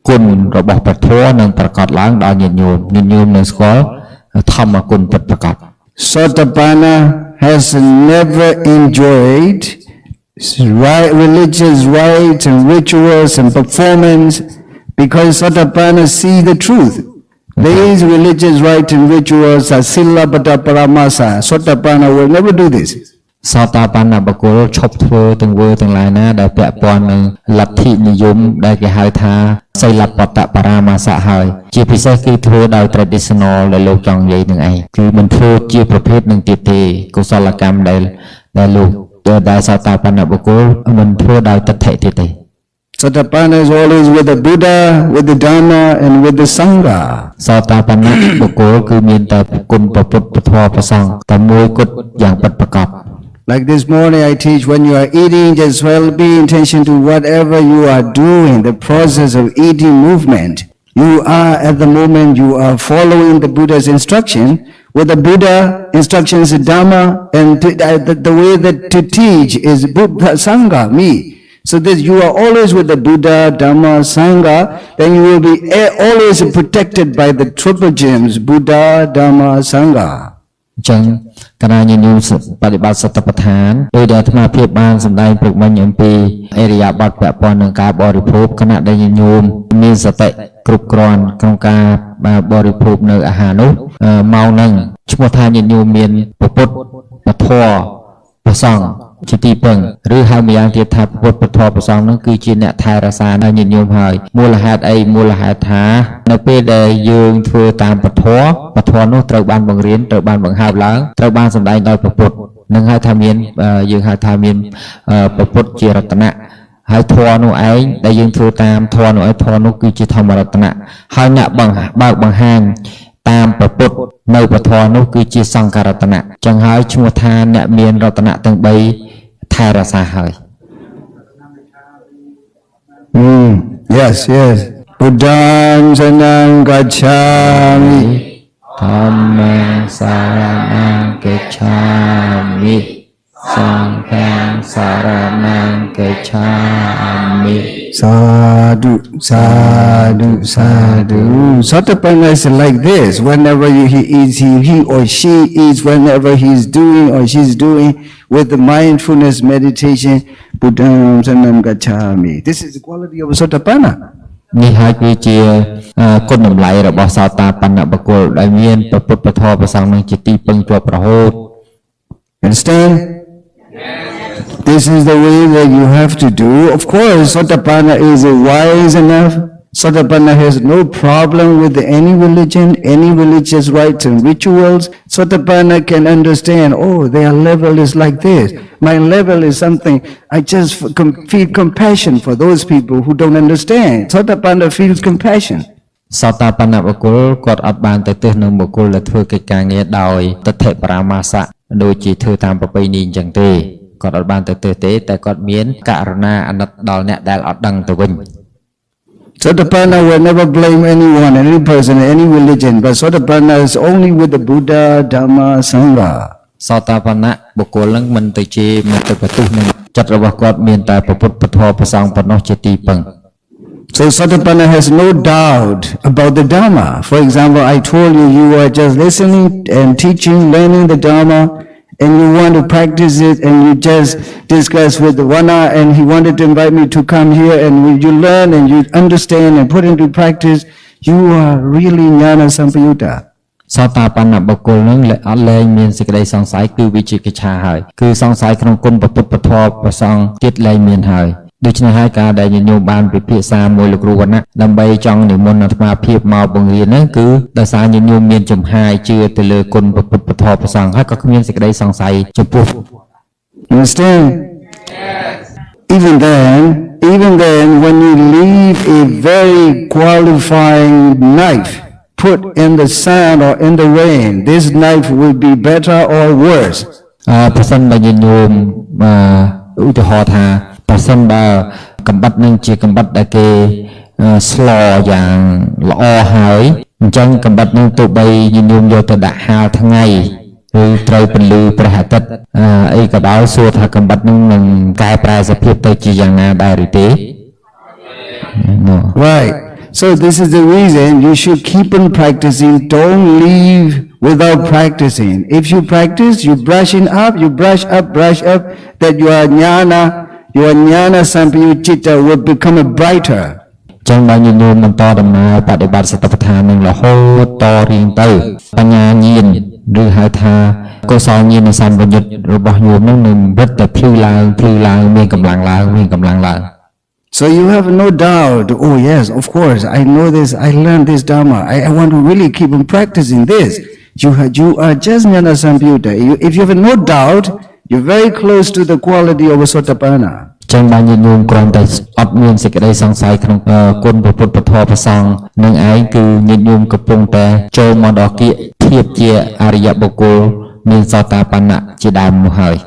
គុណរបស់ព្រះធម៌នឹងប្រកាសឡើងដល់ញាតិញោមនឹងស្គាល់ធម្មគុណពិតប្រាកដ Sotapanna has never enjoyed religious rites and rituals and performance because Sotapanna see the truth. These religious rites and rituals are Sillabata Paramasa. Sotapanna will never do this. សោតាបណ្ណបុគ្គលឈប់ធ្វើទាំងវើទាំងឡាយណាដែលពាក់ព័ន្ធនឹងលទ្ធិនិយមដែលគេហៅថាសីលបតបរាមាសៈហើយជាពិសេសគឺធ្វើដោយ traditional ដែលលោកចង់និយាយនឹងឯងគឺមិនធ្វើជាប្រភេទនឹងទៀតទេកុសលកម្មដែលលោកដែលសោតាបណ្ណបុគ្គលមិនធ្វើដោយទិដ្ឋិទៀតទេ Sotapanna is always with the Buddha, with the Dharma and with the Sangha. សោតាបណ្ណបុគ្គលគឺមានតែគុណព្រះពុទ្ធព្រះធម៌ព្រះសង្ឃតែមួយគត់យ៉ាងពិតប្រាកដ Like this morning I teach, when you are eating, just well pay attention to whatever you are doing, the process of eating movement. You are at the moment, you are following the Buddha's instruction. With the Buddha instructions, Dhamma, and the way that to teach is Buddha, Sangha, me. So that you are always with the Buddha, Dhamma, Sangha, then you will be always protected by the triple gems, Buddha, Dhamma, Sangha. អញ្ចឹងកណាញញោមបប្រតិបត្តិសតបដ្ឋានដោយដែលអាត្មាភាពបានសម្ដែងព្រឹកមិញអំពីអរិយាបថពាក់ព័ន្ធនឹងការបរិភោគគណៈដែលញញោមមានសតិគ្រប់គ្រាន់ក្នុងការបរិភោគនៅអាហារនោះម៉ោងហ្នឹងឈ្មោះថាញញោមមានពុទ្ធពធព្រះសង្ឃជាទីពឹងឬហៅម្យ៉ាងទៀតថាពុទ្ធពធព្រះសង្ឃនោះគឺជាអ្នកថែរក្សានៅញញោមហើយមូលហេតុអីមូលហេតុថានៅពេលដែលយើងធ្វើតាមពធនោះត្រូវបានបង្រៀនត្រូវបានបង្ហើបឡើងត្រូវបានសម្ដែងដោយព្រះពុទ្ធនឹងហៅថាមានយើងហៅថាមានព្រះពុទ្ធជារតនៈហើយធម៌នោះឯងដែលយើងធ្វើតាមធម៌នោះឯងធម៌នោះគឺជាធម្មរតនៈហើយអ្នកបើកបង្ហាញតាមព្រះពុទ្ធនៅពធនោះគឺជាសង្ឃរតនៈចឹងហើយឈ្មោះថាអ្នកមានរតនៈទាំង3ថែរក្សាហើយ Yes. Buddham Saranam Gacchami. Dhammam Saranam Gacchami. Sangham Saranam Gacchami. Sadhu. Sotapanna is like this. Whenever he eats, he or she eats, whenever he's doing or she's doing with the mindfulness meditation, Buddham Saranam Gacchami. This is the quality of Sotapanna. នេះហើយគឺជាគុណតម្លៃរបស់សោតាបណ្ណបុគ្គលដែលមានព្រះពុទ្ធពធព្រះសង្ឃនឹងជាទីពឹងជាប់រហូត Understand? This is the way that you have to do. Of course, Sotapanna is wise enough. Sotapanna has no problem with any religion, any religious rites and rituals. Sotapanna can understand, oh, their level is like this. My level is something, I just feel compassion for those people who don't understand. Sotapanna feels compassion. សោតាបណ្ណបុគ្គលគាត់អត់បានទៅទិសនឹងបុគ្គលដែលធ្វើកិច្ចការងារដោយទិដ្ឋិបរាមាសៈដូចជាធ្វើតាមប្រពៃណីអញ្ចឹងទេគាត់អត់បានទៅទិសទេតែគាត់មានករណាអាណិតដល់អ្នកដែលអត់ដឹងទៅវិញ Sotapanna will never blame anyone, any person, any religion, but Sotapanna is only with the Buddha, Dhamma, Sangha. សោតាបណ្ណបុគ្គលនឹងមិនទៅជាមិនទៅបន្ទោសនឹងចិត្តរបស់គាត់មានតែព្រះពុទ្ធពធព្រះសង្ឃប៉ុណ្ណោះជាទីពឹង So Sotapanna has no doubt about the Dhamma. For example, I told you, you are just listening and teaching, learning the Dhamma, and you want to practice it, and you just discuss with the Vana, and he wanted to invite me to come here, and when you learn and you understand and put into practice, you are really Jnana Sampayutta. សោតាបណ្ណបុគ្គលនឹងអត់លែងមានសេចក្តីសង្ស័យគឺវិជ្ជាកិច្ឆាហើយគឺសង្ស័យក្នុងគុណព្រះពុទ្ធពធព្រះសង្ឃទៀតលែងមានហើយដូច្នេះហើយការដែលញញោមបានពិភាក្សាមួយលោកគ្រូវណ្ណៈដើម្បីចង់និមន្តអាត្មាភាពមកបង្រៀនហ្នឹងគឺដោយសារញញោមមានចំហាយជឿទៅលើគុណព្រះពុទ្ធពធព្រះសង្ឃហើយក៏គ្មានសេចក្តីសង្ស័យចំពោះ Understand? Yes. Even then, when you leave a very qualifying knife put in the sand or in the rain, this knife will be better or worse? ប្រសិនបើញញោមឧទាហរណ៍ថាប្រសិនបើកំបិតនឹងជាកំបិតដែលគេ ស្លយ៉ាងល្អហើយអញ្ចឹងកំបិតនឹងទោះបីញាតិញោមយកទៅដាក់ហាលថ្ងៃឬត្រូវពន្លឺព្រះអាទិត្យអីក៏ដោយសួរថាកំបិតនឹងនឹងកែប្រែសភាពទៅជាយ៉ាងណាដែរឬទេ No. Right. So this is the reason you should keep on practicing. Don't leave without practicing. If you practice, you brushing up, brush up, that your jnana sampayucitta will become brighter. ចឹងបើញាតិញោមបន្តដំណើរបដិបត្តិសតិប្បដ្ឋាននឹងរហូតតរៀងទៅបញ្ញាញាណឬហៅថាកុសលញាណសម្បយុទ្ធរបស់ញោមនឹងវិតតែភ្លឺឡើងមានកម្លាំងឡើង So you have no doubt, oh yes, of course, I know this, I learned this Dharma, I want to really keep on practicing this. You are just jnana sampayutta. If you have no doubt, you're very close to the quality of a Sotapanna. ចឹងបើញាតិញោមគ្រាន់តែអត់មានសេចក្តីសង្ស័យក្នុងគុណព្រះពុទ្ធពធព្រះសង្ឃនឹងឯងគឺញាតិញោមកំពុងតែចូលមកដល់គៀកធៀបជាអរិយបុគ្គលមានសោតាបណ្ណៈជាដើមនោះហើយ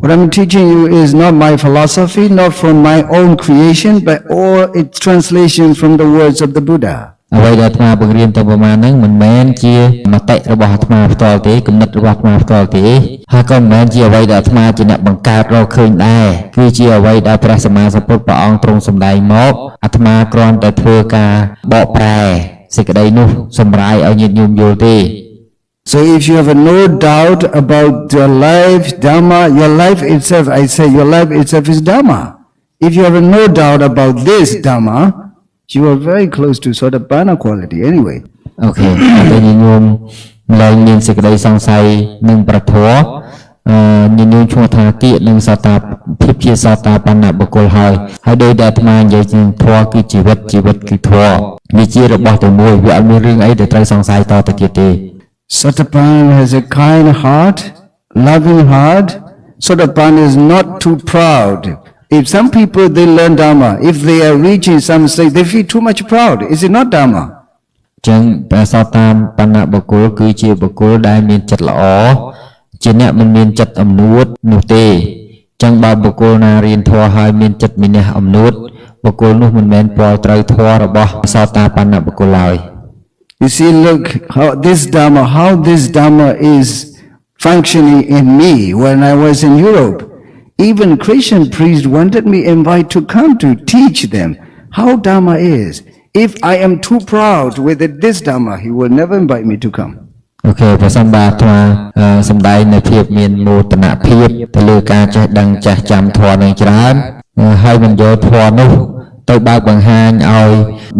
What I'm teaching you is not my philosophy, not from my own creation, but all its translation from the words of the Buddha. អ្វីដែលអាត្មាបង្រៀនទៅប្រមាណហ្នឹងមិនមែនជាមតិរបស់អាត្មាផ្ទាល់ទេគំនិតរបស់អាត្មាផ្ទាល់ទេហើយក៏មិនមែនជាអ្វីដែលអាត្មាជាអ្នកបង្កើតរកឃើញដែរគឺជាអ្វីដែលព្រះសម្មាសម្ពុទ្ធព្រះអង្គទ្រង់សម្ដែងមកអាត្មាគ្រាន់តែធ្វើការបកប្រែសេចក្តីនោះសម្រាយឲ្យញាតិញោមយល់ទេ So if you have no doubt about your life, Dhamma, your life itself, I say your life itself is Dhamma. If you have no doubt about this Dhamma, you are very close to Sotapanna quality anyway. Okay. តែញាតិញោមឡើងមានសេចក្តីសង្ស័យនឹងប្រធរញាតិញោមឈ្មោះថាគៀកនឹងសតាភាពជាសតាបណ្ណៈបុគ្គលហើយដោយដែលអាត្មានិយាយជាធម៌គឺជីវិតគឺធម៌វាជារបស់តែមួយវាអត់មានរឿងអីដែលត្រូវសង្ស័យតទៅទៀតទេ Sotapanna has a kind heart, loving heart. Sotapanna is not too proud. If some people, they learn Dhamma, if they are reaching some stage, they feel too much proud. Is it not Dhamma? ចឹងព្រះសោតាបណ្ណៈបុគ្គលគឺជាបុគ្គលដែលមានចិត្តល្អជាអ្នកមិនមានចិត្តអំនួតនោះទេចឹងបើបុគ្គលណារៀនធម៌ហើយមានចិត្តមានះអំនួតបុគ្គលនោះមិនមែនពាល់ត្រូវធម៌របស់សោតាបណ្ណៈបុគ្គលឡើយ You see, look how this Dhamma is functioning in me when I was in Europe. Even Christian priests wanted me invite to come to teach them how Dhamma is. If I am too proud with this Dhamma, he will never invite me to come. Okay, ប្រសិនបើអាត្មាសម្ដែងនៅភាពមានមោទនភាពទៅលើការចេះដឹងចេះចាំធម៌នឹងច្រើនហើយមិនយកធម៌នោះទៅបើកបង្ហាញឲ្យ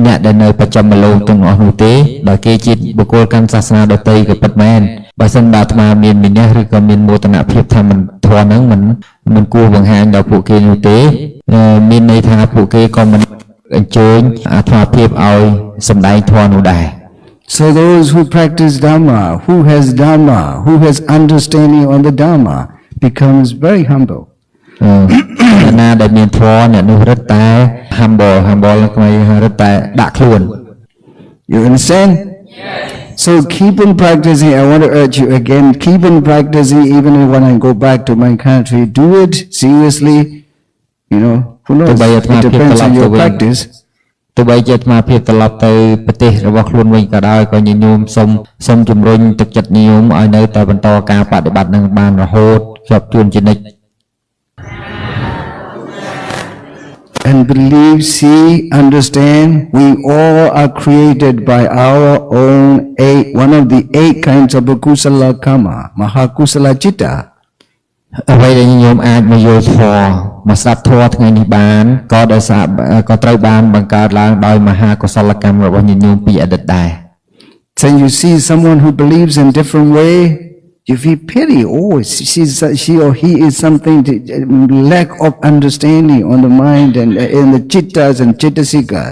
អ្នកដែលនៅប្រចាំលោកទាំងអស់នោះទេដោយគេជាបុគ្គលកាន់សាសនាដទៃក៏ពិតមែនបើសិនបើអាត្មាមានវិន័យឬក៏មានមោទនភាពថាមិនធម៌ហ្នឹងមិនគួរបង្ហាញដល់ពួកគេនោះទេមានន័យថាពួកគេក៏មិនអញ្ជើញអាត្មាភាពឲ្យសម្ដែងធម៌នោះដែរ So those who practice Dhamma, who has understanding on the Dhamma, becomes very humble. ណាដែលមានធម៌អ្នកនោះរឹតតែ humble គឺរឹតតែដាក់ខ្លួន You understand? Yes. So keep on practicing. I want to urge you again, keep on practicing even when I go back to my country. Do it seriously. You know, who knows? It depends on your practice. ទោះបីជាអាត្មាភាពត្រឡប់ទៅប្រទេសរបស់ខ្លួនវិញក៏ដោយក៏ញាតិញោមសូមជំរុញទឹកចិត្តញោមឲ្យនៅតែបន្តការបដិបត្តិនឹងបានរហូតជាប់ជួនជានិច្ច And believe, see, understand, we all are created by our own one of the 8 kinds of kusala karma, mahakusala citta. អ្វីដែលញោមអាចមកយល់ធម៌មកស្ដាប់ធម៌ថ្ងៃនេះបានក៏ដោយសារក៏ត្រូវបានបង្កើតឡើងដោយមហាកុសលកម្មរបស់ញោមពីអតីតដែរ So you see someone who believes in different way, you feel pity. Oh, she or he is something lack of understanding on the mind and in the chittas and chittasika.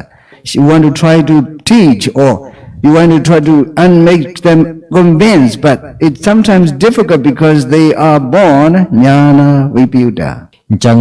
She want to try to teach or you want to try to make them convinced, but it's sometimes difficult because they are born jnana vipyuta. អញ្ចឹង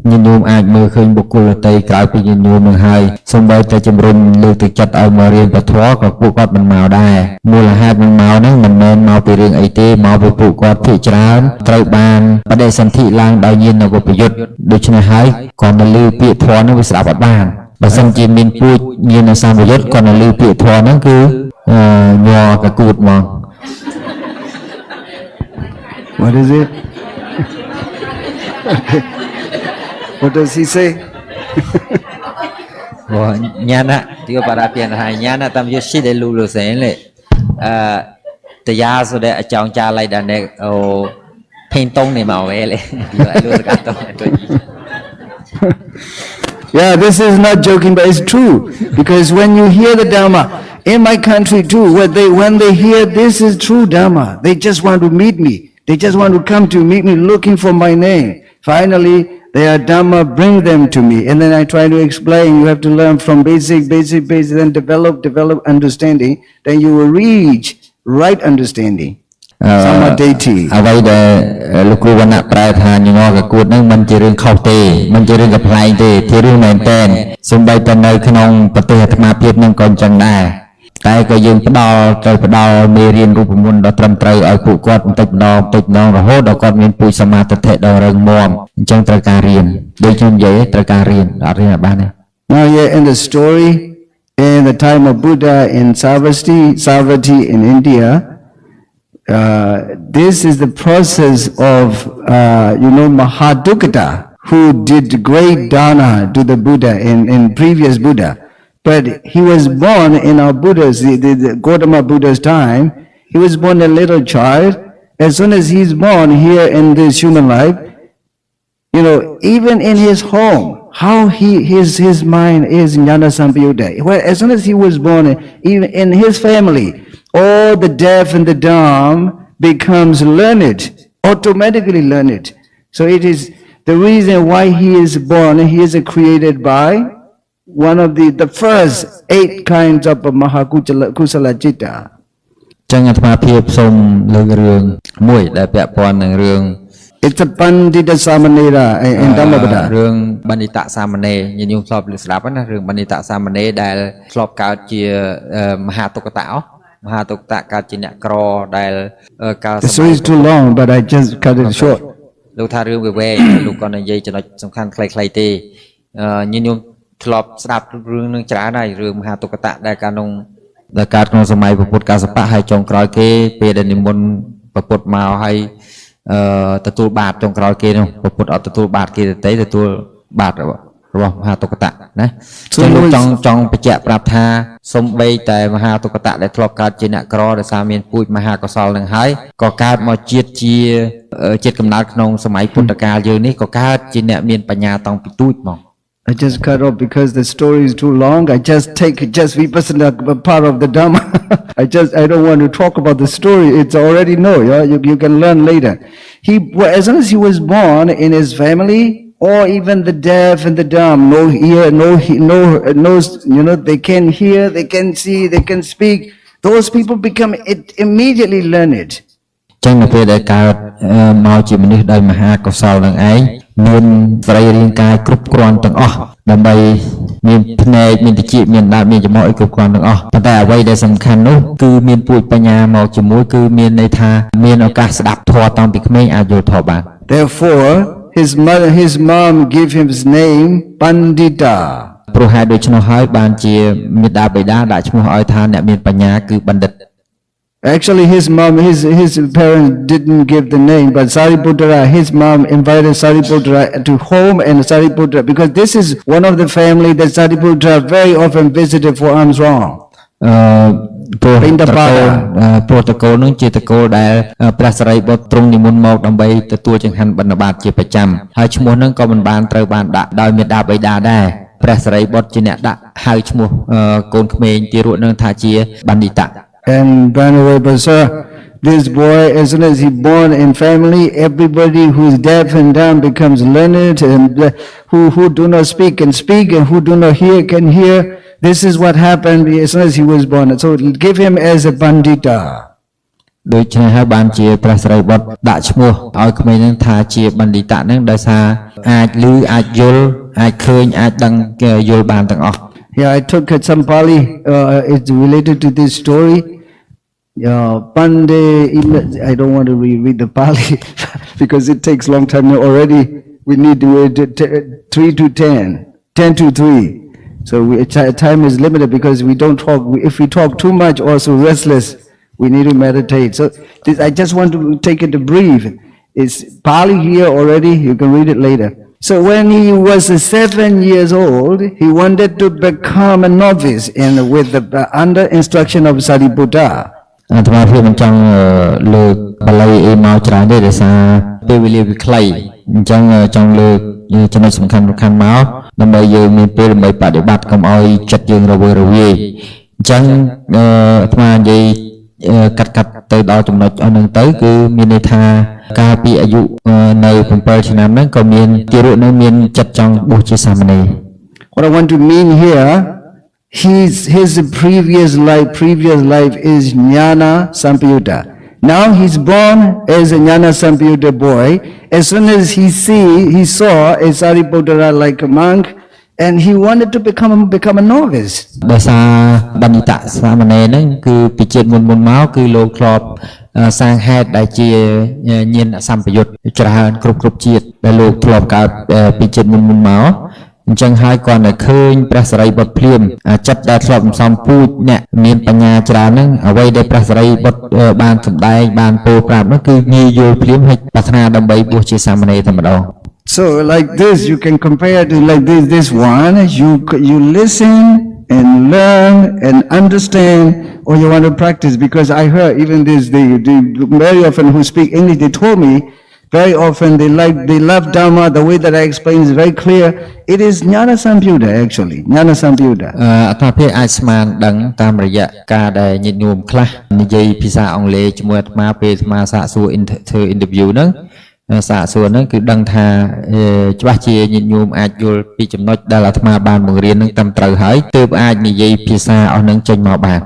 ញាតិញោមអាចមើលឃើញបុគ្គលដទៃក្រៅពីញាតិញោមនឹងហើយសូម្បីតែជំរុញលើកទឹកចិត្តឲ្យមករៀនពធក៏ពួកគាត់មិនមកដែរមូលហេតុមិនមកហ្នឹងមិនមែនមកពីរឿងអីទេមកពីពួកគាត់ភាគច្រើនត្រូវបានបដិសន្ធិឡើងដោយញាណវបយុទ្ធដូច្នេះហើយគាត់នៅលើពាក្យធម៌ហ្នឹងវាស្ដាប់អត់បានបើសិនជាមានពូជញាណសម្បយុទ្ធគាត់នៅលើពាក្យធម៌ហ្នឹងគឺញ័រកកួតហ្មង What is it? What does he say? Nhana tiêu para tiền hai nhana tam yo shi de lu lu sen leတရားဆိုတဲ့အကြောင်းကြားလိုက်တာနဲ့ဟိုဖိန်တုံးနေမှာပဲလေဒီလိုအဲ့လိုစကားတော့တွေ့ကြည့် Yeah, this is not joking, but it's true. Because when you hear the Dhamma, in my country too, when they hear this is true Dhamma, they just want to meet me. They just want to come to meet me looking for my name. Finally, their Dhamma bring them to me. And then I try to explain, you have to learn from basic, then develop understanding. Then you will reach right understanding. Samadhi. អ្វីដែលលោកគ្រូវណ្ណៈប្រែថាញ័រកកួតហ្នឹងមិនជារឿងខុសទេមិនជារឿងកំ pl ែងទេជារឿងមែនតែនសូម្បីតែនៅក្នុងប្រទេសអាត្មាភាពហ្នឹងក៏អញ្ចឹងដែរតែក៏យើងផ្ដល់មេរៀនរូបមន្តដ៏ត្រឹមត្រូវឲ្យពួកគាត់បន្តិចម្ដងរហូតដល់គាត់មានពូជសមាធិដ៏រឹងមាំអញ្ចឹងត្រូវការរៀនដូចខ្ញុំនិយាយត្រូវការរៀនអត់រៀនឲ្យបានទេ Now here in the story in the time of Buddha in Savatthi in India, this is the process of Mahadukata, who did great dana to the Buddha in previous Buddha. But he was born in our Buddha's, the Gautama Buddha's time. He was born a little child. As soon as he's born here in this human life, even in his home, how his mind is Jnana Sampayutta. Well, as soon as he was born, even in his family, all the deaf and the dumb becomes learned, automatically learned. So it is the reason why he is born, he is created by one of the first 8 kinds of Mahakusala Citta. ចឹងអាត្មាភាពសូមលើករឿងមួយដែលពាក់ព័ន្ធនឹងរឿង It's a Pandita Samanera in Dhammapada. រឿងបណ្ឌិតសាមណេរញញោមធ្លាប់លើស្ដាប់ណារឿងបណ្ឌិតសាមណេរដែលធ្លាប់កើតជាមហាទុក្កតៈមហាទុក្កតៈកើតជាអ្នកក្រដែលកាល The story is too long, but I just cut it short. លោកថារឿងវាវែងលោកក៏និយាយចំណុចសំខាន់ខ្លីៗទេញញោមធ្លាប់ស្ដាប់រឿងនឹងច្រើនហើយរឿងមហាទុក្កតៈដែលកាលនោះដែលកើតក្នុងសម័យពុទ្ធកាសបៈហើយចុងក្រោយគេពេលដែលនិមន្តពុទ្ធមកហើយទទួលបាតចុងក្រោយគេនោះពុទ្ធអត់ទទួលបាតគេទេទទួលបាតរបស់មហាទុក្កតៈណាចឹងលោកចង់បញ្ជាក់ប្រាប់ថាសំបីតែមហាទុក្កតៈដែលធ្លាប់កើតជាអ្នកក្រដោយសារមានពូជមហាកុសលនឹងហើយក៏កើតមកជាតិកំណើតក្នុងសម័យពុទ្ធកាលយើងនេះក៏កើតជាអ្នកមានបញ្ញាតាំងពីទូចមក I just cut off because the story is too long. I just take vipassana part of the Dhamma. I don't want to talk about the story. It's already know. Yeah? You can learn later. As soon as he was born in his family, or even the deaf and the dumb, no ear, no, they can hear, they can see, they can speak. Those people become immediately learned. ចឹងនៅពេលដែលកើតមកជាមនុស្សដោយមហាកុសលនឹងឯងមានសរីរាង្គកាយគ្រប់គ្រាន់ទាំងអស់ដើម្បីមានភ្នែកមានតិចមានដាតមានច្រមុះអីគ្រប់គ្រាន់ទាំងអស់ប៉ុន្តែអ្វីដែលសំខាន់នោះគឺមានពូជបញ្ញាមកជាមួយគឺមានន័យថាមានឱកាសស្ដាប់ធម៌តាំងពីក្មេងអាចយល់ធម៌បាន Therefore his mom gave him his name Pandita ព្រោះហេតុដូច្នោះហើយបានជាមេដាបិតាដាក់ឈ្មោះឲ្យថាអ្នកមានបញ្ញាគឺបណ្ឌិត Actually, his parents didn't give the name, but Sariputra, his mom invited Sariputra to home, and Sariputra, because this is one of the family that Sariputra very often visited for alms wrong. ព្រោះតកូលនឹងជាតកូលដែលព្រះសារីបុត្រទ្រង់និមន្តមកដើម្បីទទួលចង្ហាន់បិណ្ឌបាតជាប្រចាំហើយឈ្មោះនឹងក៏មិនបានត្រូវបានដាក់ដោយមេដាបិតាដែរព្រះសារីបុត្រជាអ្នកដាក់ហៅឈ្មោះកូនក្មេងទីរួចនឹងថាជាបណ្ឌិត And Venerable Sir, this boy, as soon as he born in family, everybody who is deaf and dumb becomes learned, and who do not speak can speak, and who do not hear can hear. This is what happened as soon as he was born. So give him as a Pandita. ដូច្នេះហើយបានជាព្រះសិរីបុត្រដាក់ឈ្មោះឲ្យក្មេងនឹងថាជាបណ្ឌិតៈនឹងដោយសារអាចឮអាចយល់អាចឃើញអាចដឹងយល់បានទាំងអស់ Yeah, I took some Pali. It's related to this story. Pande, I don't want to read the Pali because it takes long time already. We need to wait 3 to 10, 10 to 3. So time is limited because we don't talk. If we talk too much, also restless, we need to meditate. So I just want to take it brief. It's Pali here already. You can read it later. So when he was 7 years old, he wanted to become a novice with the under instruction of Sariputta. អាត្មាភាពមិនចង់លើកបាលីអីមកច្រើនទេដោយសារពេលវេលាវាខ្លីអញ្ចឹងចង់លើកចំណុចសំខាន់ៗមកដើម្បីយើងមានពេលដើម្បីបដិបត្តិកុំឲ្យចិត្តយើងរវើរវាយអញ្ចឹងអាត្មានិយាយកាត់ទៅដល់ចំណុចអស់ហ្នឹងទៅគឺមានន័យថាកាលពីអាយុនៅ7ឆ្នាំហ្នឹងក៏មានទារកនៅមានចិត្តចង់បួសជាសាមណេរ What I want to mean here, his previous life is Jnana Sampayutta. Now he's born as a Jnana Sampayutta boy. As soon as he saw a Sariputta like a monk, and he wanted to become a novice. ដោយសារបណ្ឌិតៈសាមណេរហ្នឹងគឺពីជាតិមុនមកគឺលោកធ្លាប់សាងហេតុដែលជាញាណសម្បយុទ្ធច្រើនគ្រប់ជាតិដែលលោកធ្លាប់កើតពីជាតិមុនមកអញ្ចឹងហើយគាត់តែឃើញព្រះសិរីបុត្រភ្លាមចិត្តដែលធ្លាប់សំពូជអ្នកមានបញ្ញាច្រើនហ្នឹងអ្វីដែលព្រះសិរីបុត្របានសម្ដែងបានពោលប្រាប់ហ្នឹងគឺងាយយល់ភ្លាមហើយប្រាថ្នាដើម្បីបួសជាសាមណេរតែម្ដង So like this, you can compare to like this one. You listen and learn and understand, or you want to practice. Because I heard even this, they very often who speak English, they told me very often they love Dharma. The way that I explain is very clear. It is Jnana Sampayutta actually, Jnana Sampayutta. អត្ថភាពអាចស្មានដឹងតាមរយៈការដែលញាតិញោមខ្លះនិយាយភាសាអង់គ្លេសជាមួយអាត្មាពេលអាត្មាសាកសួរ interview ហ្នឹងសាកសួរហ្នឹងគឺដឹងថាច្បាស់ជាញាតិញោមអាចយល់ពីចំណុចដែលអាត្មាបានបង្រៀនហ្នឹងតាមត្រូវហើយទើបអាចនិយាយភាសាអស់ហ្នឹងចេញមកបាន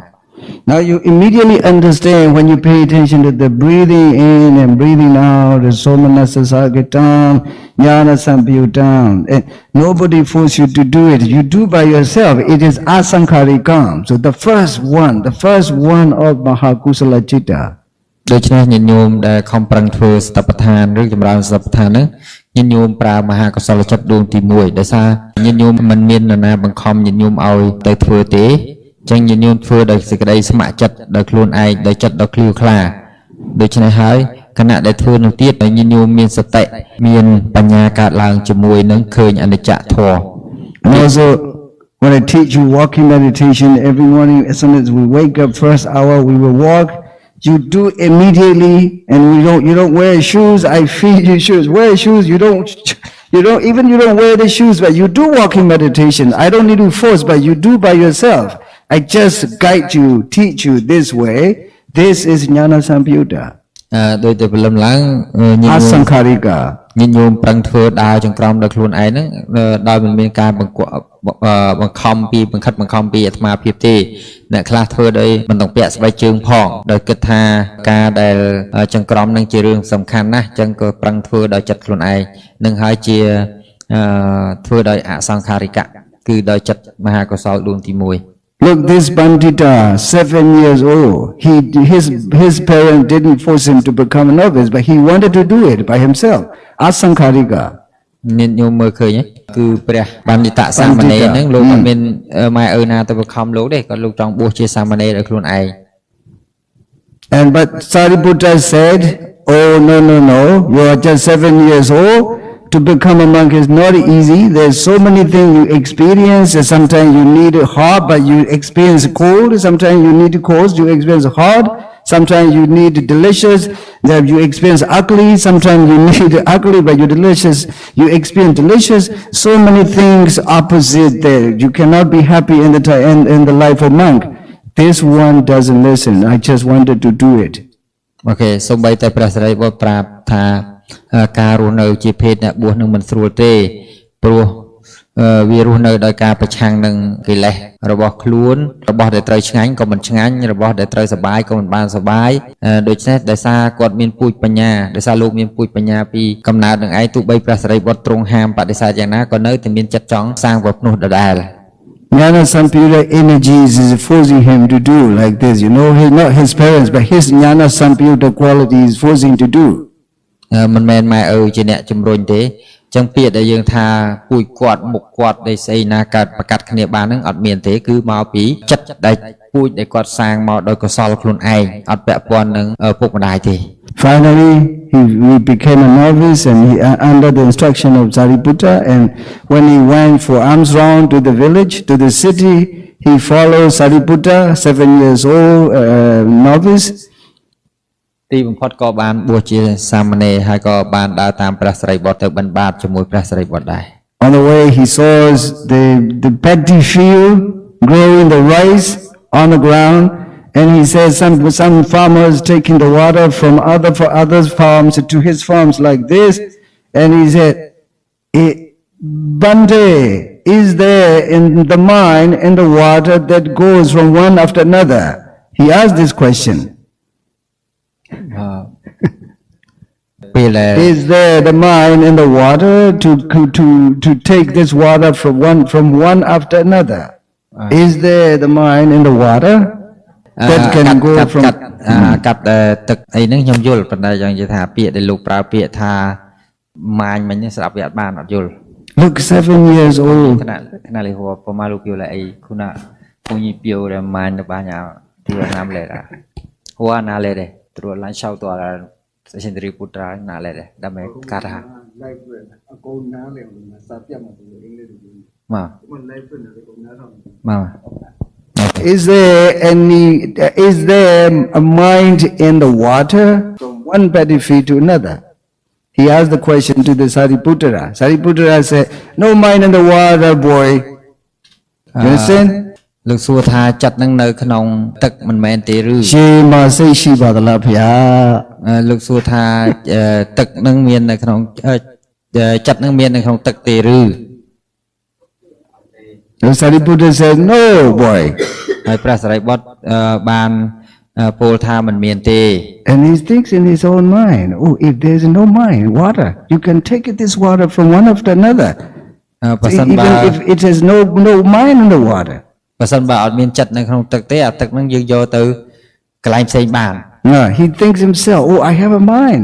Now you immediately understand when you pay attention to the breathing in and breathing out, the Somanasa Sagitam, Jnana Sampayuttam, and nobody forces you to do it. You do by yourself. It is asankarikam. So the first one of Mahakusala Chitta. ដូច្នេះញាតិញោមដែលខំប្រឹងធ្វើសតិប្បដ្ឋានឬចម្រើនសតិប្បដ្ឋានហ្នឹងញាតិញោមប្រើមហាកុសលចិត្តដួងទី1ដោយសារញាតិញោមមិនមាននរណាបង្ខំញាតិញោមឲ្យទៅធ្វើទេអញ្ចឹងញាតិញោមធ្វើដោយសេចក្តីស្ម័គ្រចិត្តដោយខ្លួនឯងដោយចិត្តដ៏ឃ្លាវខ្លាដូច្នេះហើយគណៈដែលធ្វើនោះទៀតញាតិញោមមានសតិមានបញ្ញាកើតឡើងជាមួយនឹងឃើញអនិច្ចធម៌ And also when I teach you walking meditation every morning, as soon as we wake up first hour we will walk. You do immediately, and you don't wear shoes. I feed you shoes. Wear shoes. You don't wear the shoes, but you do walking meditation. I don't need to force, but you do by yourself. I just guide you, teach you this way. This is Jnana Sampayutta. ដោយតែព្រលឹមឡើងញាតិញោម Asankarika. ញាតិញោមប្រឹងធ្វើដើរចង្ក្រមដល់ខ្លួនឯងហ្នឹងដោយមិនមានការបង្ខំពីបង្ខិតបង្ខំពីអាត្មាភាពទេអ្នកខ្លះធ្វើដោយមិនต้องពាក់ស្បែកជើងផងដោយគិតថាការដែលចង្ក្រមនឹងជារឿងសំខាន់ណាស់អញ្ចឹងក៏ប្រឹងធ្វើដោយចិត្តខ្លួនឯងនឹងហើយជាធ្វើដោយអសង្ខារិកៈគឺដោយចិត្តមហាកុសលដួងទី1 Look, this Pandita, 7 years old, his parents didn't force him to become a novice, but he wanted to do it by himself. Asankarika. ញាតិញោមមើលឃើញគឺព្រះបណ្ឌិតសាមណេរហ្នឹងលោកអត់មានម៉ែឪណាទៅបង្ខំលោកទេគាត់លោកចង់បួសជាសាមណេរដោយខ្លួនឯង But Sariputta said, oh no, you are just 7 years old. To become a monk is not easy. There's so many things you experience. Sometimes you need hot, but you experience cold. Sometimes you need cold, you experience hot. Sometimes you need delicious, that you experience ugly. Sometimes you need ugly, but you delicious. You experience delicious. So many things opposite there. You cannot be happy in the life of monk. This one doesn't listen. I just wanted to do it. Okay, សូម្បីតែព្រះសិរីបុត្រប្រាប់ថាការរស់នៅជាភេទអ្នកបួសនឹងមិនស្រួលទេព្រោះ វារស់នៅដោយការប្រឆាំងនឹងកិលេសរបស់ខ្លួនរបស់ដែលត្រូវឆ្ងាញ់ក៏មិនឆ្ងាញ់របស់ដែលត្រូវសបាយក៏មិនបានសបាយដូច្នេះដោយសារគាត់មានពូជបញ្ញាដោយសារលោកមានពូជបញ្ញាពីកំណើតនឹងឯងទោះបីព្រះសារីបុត្រទ្រង់ហាមបដិសេធយ៉ាងណាក៏នៅតែមានចិត្តចង់សាងប្រភ្នោះដដែល Jnana Sampayutta energies is forcing him to do like this, not his parents, but his Jnana Sampayutta quality is forcing to do. មិនមែនម៉ែឪជាអ្នកជំរុញទេចឹងពាក្យដែលយើងថាពូជគាត់មុខគាត់ដែលស្អីណាកើតប្រកាសគ្នាបានហ្នឹងអត់មានទេគឺមកពីចិត្តដែលពូជដែលគាត់សាងមកដោយកុសលខ្លួនឯងអត់ពាក់ព័ន្ធនឹងពុកម្ដាយទេ Finally, he became a novice and he under the instruction of Sariputta, and when he went for alms round to the village, to the city, he followed Sariputta, 7 years old novice. ទីបំផុតក៏បានបួសជាសាមណេរហើយក៏បានដើរតាមព្រះសារីបុត្រទៅបិណ្ឌបាតជាមួយព្រះសារីបុត្រដែរ On the way, he saw the paddy field growing the rice on the ground, and he said some farmers taking the water from others' farms to his farms like this, and he said, Bante, is there in the mind in the water that goes from one after another? He asked this question. Is there the mind in the water to take this water from one after another? Is there the mind in the water that can go from កាត់ទឹកអីហ្នឹងខ្ញុំយល់ប៉ុន្តែយ៉ាងនិយាយថាពាក្យដែលលោកប្រើពាក្យថាម៉ាញមិញស្ដាប់វាអត់បានអត់យល់ Look, 7 years old. គណៈលេហួរប្រមាលោកយល់អីគុណពងញីពីវដែលម៉ាញទៅបាញ់ទីណាមលេដែរហួរណាលេដែរត្រួតឡើងឆៅតរសេនតរីពុត្រាណាលេដែរដើម្បីកាត់ថាIs there a mind in the water from one paddy field to another? He asked the question to the Sariputta. Sariputta said, no mind in the water, boy. You understand? លោកសួរថាចិត្តនឹងនៅក្នុងទឹកមិនមែនទេឬ Shema say Shiva the Lapia. លោកសួរថាទឹកនឹងមាននៅក្នុងចិត្តនឹងមាននៅក្នុងទឹកទេឬ The Sariputta said, no, boy. ហើយព្រះសារីបុត្របានពោលថាមិនមានទេ And he thinks in his own mind, oh, if there's no mind, water, you can take this water from one after another. Even if it has no mind in the water. បើសិនបើអត់មានចិត្តនៅក្នុងទឹកទេអាទឹកនឹងយើងយកទៅកន្លែងផ្សេងបាន No, he thinks himself, oh, I have a mind.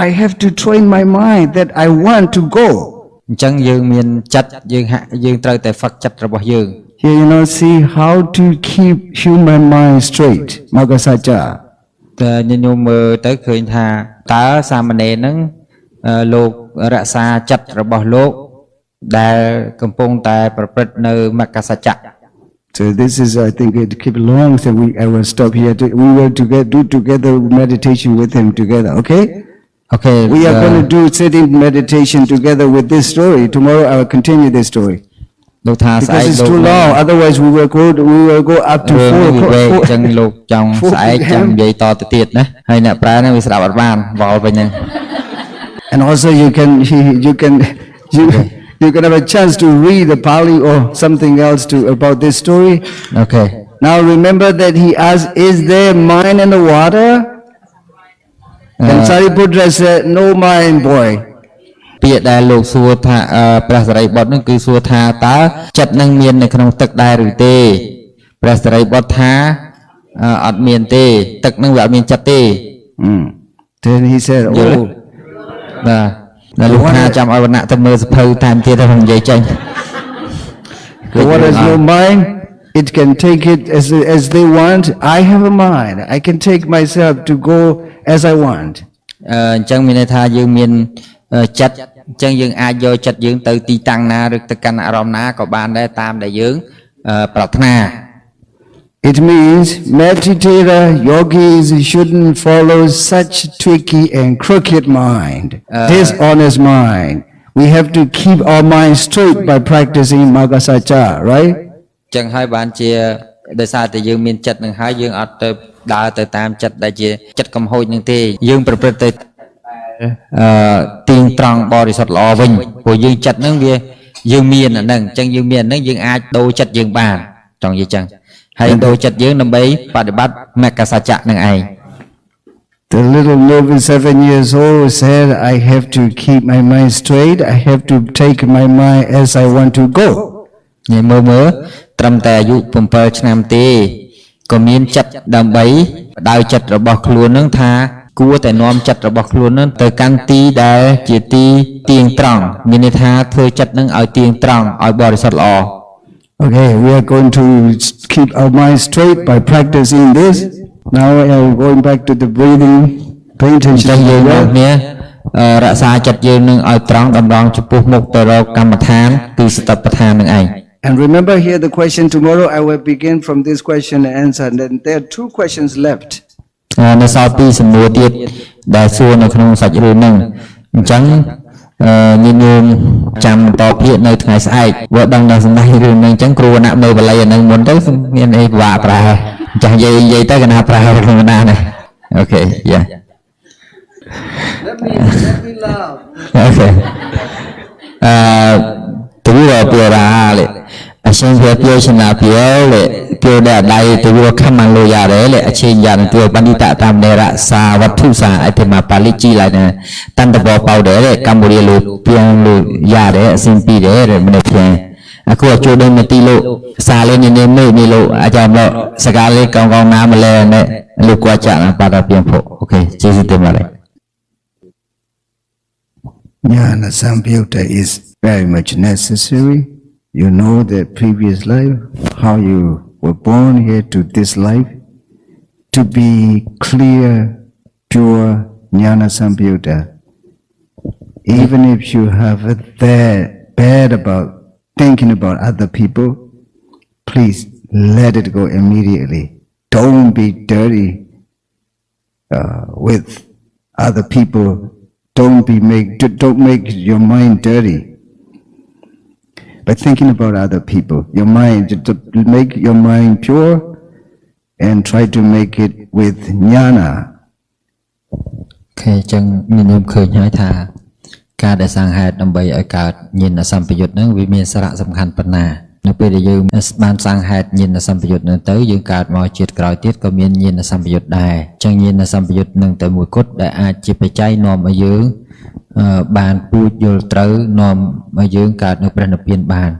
I have to train my mind that I want to go. អញ្ចឹងយើងមានចិត្តយើងត្រូវតែហ្វឹកចិត្តរបស់យើង Here, see how to keep human mind straight. Magasacha. តែញោមមើលទៅឃើញថាតើសាមណេរហ្នឹងលោករក្សាចិត្តរបស់លោកដែលកំពុងតែប្រព្រឹត្តនៅមគ្គសច្ចៈ So this is, I think, it keep long. So I will stop here. We will do together meditation with him together. Okay? Okay. We are going to do sitting meditation together with this story. Tomorrow I will continue this story. លោកថាស្អែក Because it's too long. Otherwise we will go up to 4 អញ្ចឹងលោកចង់ស្អែកចាំនិយាយតទៅទៀតណាហើយអ្នកប្រើហ្នឹងវាស្ដាប់អត់បានវល់វិញហ្នឹង And also you can have a chance to read the Pali or something else about this story. Okay. Now remember that he asked, is there mind in the water? And Sariputta said, no mind, boy. ពាក្យដែលលោកសួរថាព្រះសារីបុត្រនឹងគឺសួរថាតើចិត្តនឹងមាននៅក្នុងទឹកដែរឬទេព្រះសារីបុត្រថាអត់មានទេទឹកនឹងវាអត់មានចិត្តទេ Then he said, oh. បាទលោកថាចាំឲ្យវណ្ណៈទៅមើលសភៅតាមទៀតទៅនិយាយចេញ What is no mind? It can take it as they want. I have a mind. I can take myself to go as I want. អញ្ចឹងមានន័យថាយើងមានចិត្តអញ្ចឹងយើងអាចយកចិត្តយើងទៅទីតាំងណាឬទៅកាន់អារម្មណ៍ណាក៏បានដែរតាមដែលយើងប្រាថ្នា It means meditator yogis shouldn't follow such tricky and crooked mind, dishonest mind. We have to keep our mind straight by practicing Magasacha, right? ចឹងហើយបានជាដោយសារតែយើងមានចិត្តនឹងហើយយើងអត់ទៅដើរទៅតាមចិត្តដែលជាចិត្តកំហូចនឹងទេយើងប្រព្រឹត្តទៅទៀងត្រង់បរិសុទ្ធល្អវិញព្រោះយើងចិត្តនឹងវា dương miền ở nâng chân dương miền nâng dương ai đôi chất dương bàn trong gì chẳng hay đôi chất dương nằm bấy và để bắt mẹ cả sa chạ nâng ai. The little Novi 7 years old said, I have to keep my mind straight. I have to take my mind as I want to go. Nhảy mơ trầm tè dụ bầm bờ nam tê có miên chặt đầm bấy đào chặt rồi bọc luôn nâng tha cua tại nom chặt rồi bọc luôn nâng tới căn ti đà chỉ ti tiền tròn miên tha thưa chặt nâng ở tiền tròn ở bờ sạt lò. Okay, we are going to keep our mind straight by practicing this. Now I am going back to the breathing. Pay attention Trong to dương the nâng breath. nia rạ xa chặt dương nâng ở tròn đầm đòn chụp bút mục tờ rô cầm than từ sự tập than nâng ai. And remember here the question tomorrow, I will begin from this question and answer. And then there are 2 questions left. នៅសល់ពីសំណួរទៀតដែលសួរនៅក្នុងសាច់រឿងហ្នឹងអញ្ចឹងញញោមចាំបន្តពាក្យនៅថ្ងៃស្អែកបើដឹងដល់សម្ដែងរឿងហ្នឹងអញ្ចឹងគ្រូណាក់មើលបល័យអាហ្នឹងមុនទៅមានអីពិបាកប្រែចាស់និយាយទៅកណាប្រែក្នុងណាណាអូខេយ៉ា Let me laugh. អូខេទៅវាពីរ៉ាលេអញ្ចឹងវាពីឆ្នាំពីលេពីដែលដៃទៅវាខំមកលុយရတယ်លេអញ្ចឹងយ៉ាងទៅបណ្ឌិតតាមនេរសាវត្ថុសាអធិមាបាលិជីឡើយណាតន្តបបោដែរកម្ពុជាលោកពីងលោកရတယ်អសិនពីដែរម្នេះផ្សេងအခုအကျိုးដល់မတီလို့စားလေးနေနေလို့အကြောင်းတော့စကားလေးကောင်းကောင်းနားမလဲနဲ့လူကွာကြတာပါတော့ပြန်ဖို့โอเคကျေးဇူးတင်ပါတယ် Jnana Samyutta is very much necessary. You know the previous life, how you were born here to this life. To be clear, pure Jnana Samyutta. Even if you have it there bad about thinking about other people, please let it go immediately. Don't be dirty with other people. Don't make your mind dirty by thinking about other people. Your mind, to make your mind pure and try to make it with jnana. ខេអញ្ចឹងញញោមឃើញហើយថាការដែលសាងហេតុដើម្បីឲ្យកើតញាណសម្បយុទ្ធហ្នឹងវាមានសារៈសំខាន់ប៉ុណ្ណានៅពេលដែលយើងបានសាងហេតុញាណសម្បយុទ្ធហ្នឹងទៅយើងកើតមកជាតិក្រោយទៀតក៏មានញាណសម្បយុទ្ធដែរអញ្ចឹងញាណសម្បយុទ្ធហ្នឹងតែមួយគត់ដែលអាចជាបច្ច័យនាំឲ្យយើងបានពូជយល់ត្រូវនាំឲ្យយើងកើតនៅព្រះនិព្វានបាន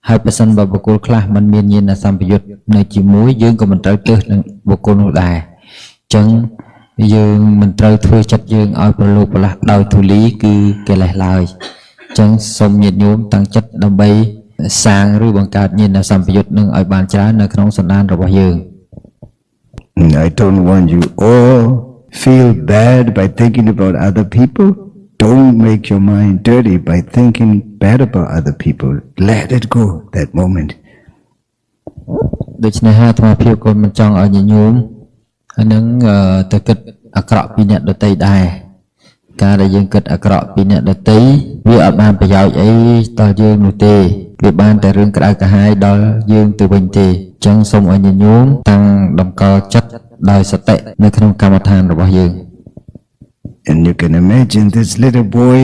ហើយបើសិនបើបុគ្គលខ្លះមិនមានញាណសម្បយុទ្ធនៅជាមួយយើងក៏មិនត្រូវទើសនឹងបុគ្គលនោះដែរអញ្ចឹងយើងមិនត្រូវធ្វើចិត្តយើងឲ្យប្រឡូកប្រឡាស់ដោយធូលីគឺកិលេសឡើយអញ្ចឹងសូមញាតិញោមតាំងចិត្តដើម្បីសាងឬបង្កើតញាណសម្បយុទ្ធនឹងឲ្យបានច្រើននៅក្នុងសន្តានរបស់យើង I don't want you all feel bad by thinking about other people. Don't make your mind dirty by thinking bad about other people. Let it go that moment. ដូច្នេះហើយអាត្មាភាពក៏មិនចង់ឲ្យញាតិញោមហើយនឹងទៅគិតអាក្រក់ពីអ្នកដទៃដែរការដែលយើងគិតអាក្រក់ពីអ្នកដទៃវាអត់បានប្រយោជន៍អីដល់យើងនោះទេវាបានតែរឿងក្តៅក្រហាយដល់យើងទៅវិញទេអញ្ចឹងសូមឲ្យញាតិញោមតាំងតម្កល់ចិត្តដោយសតិនៅក្នុងកម្មដ្ឋានរបស់យើង And you can imagine this little boy,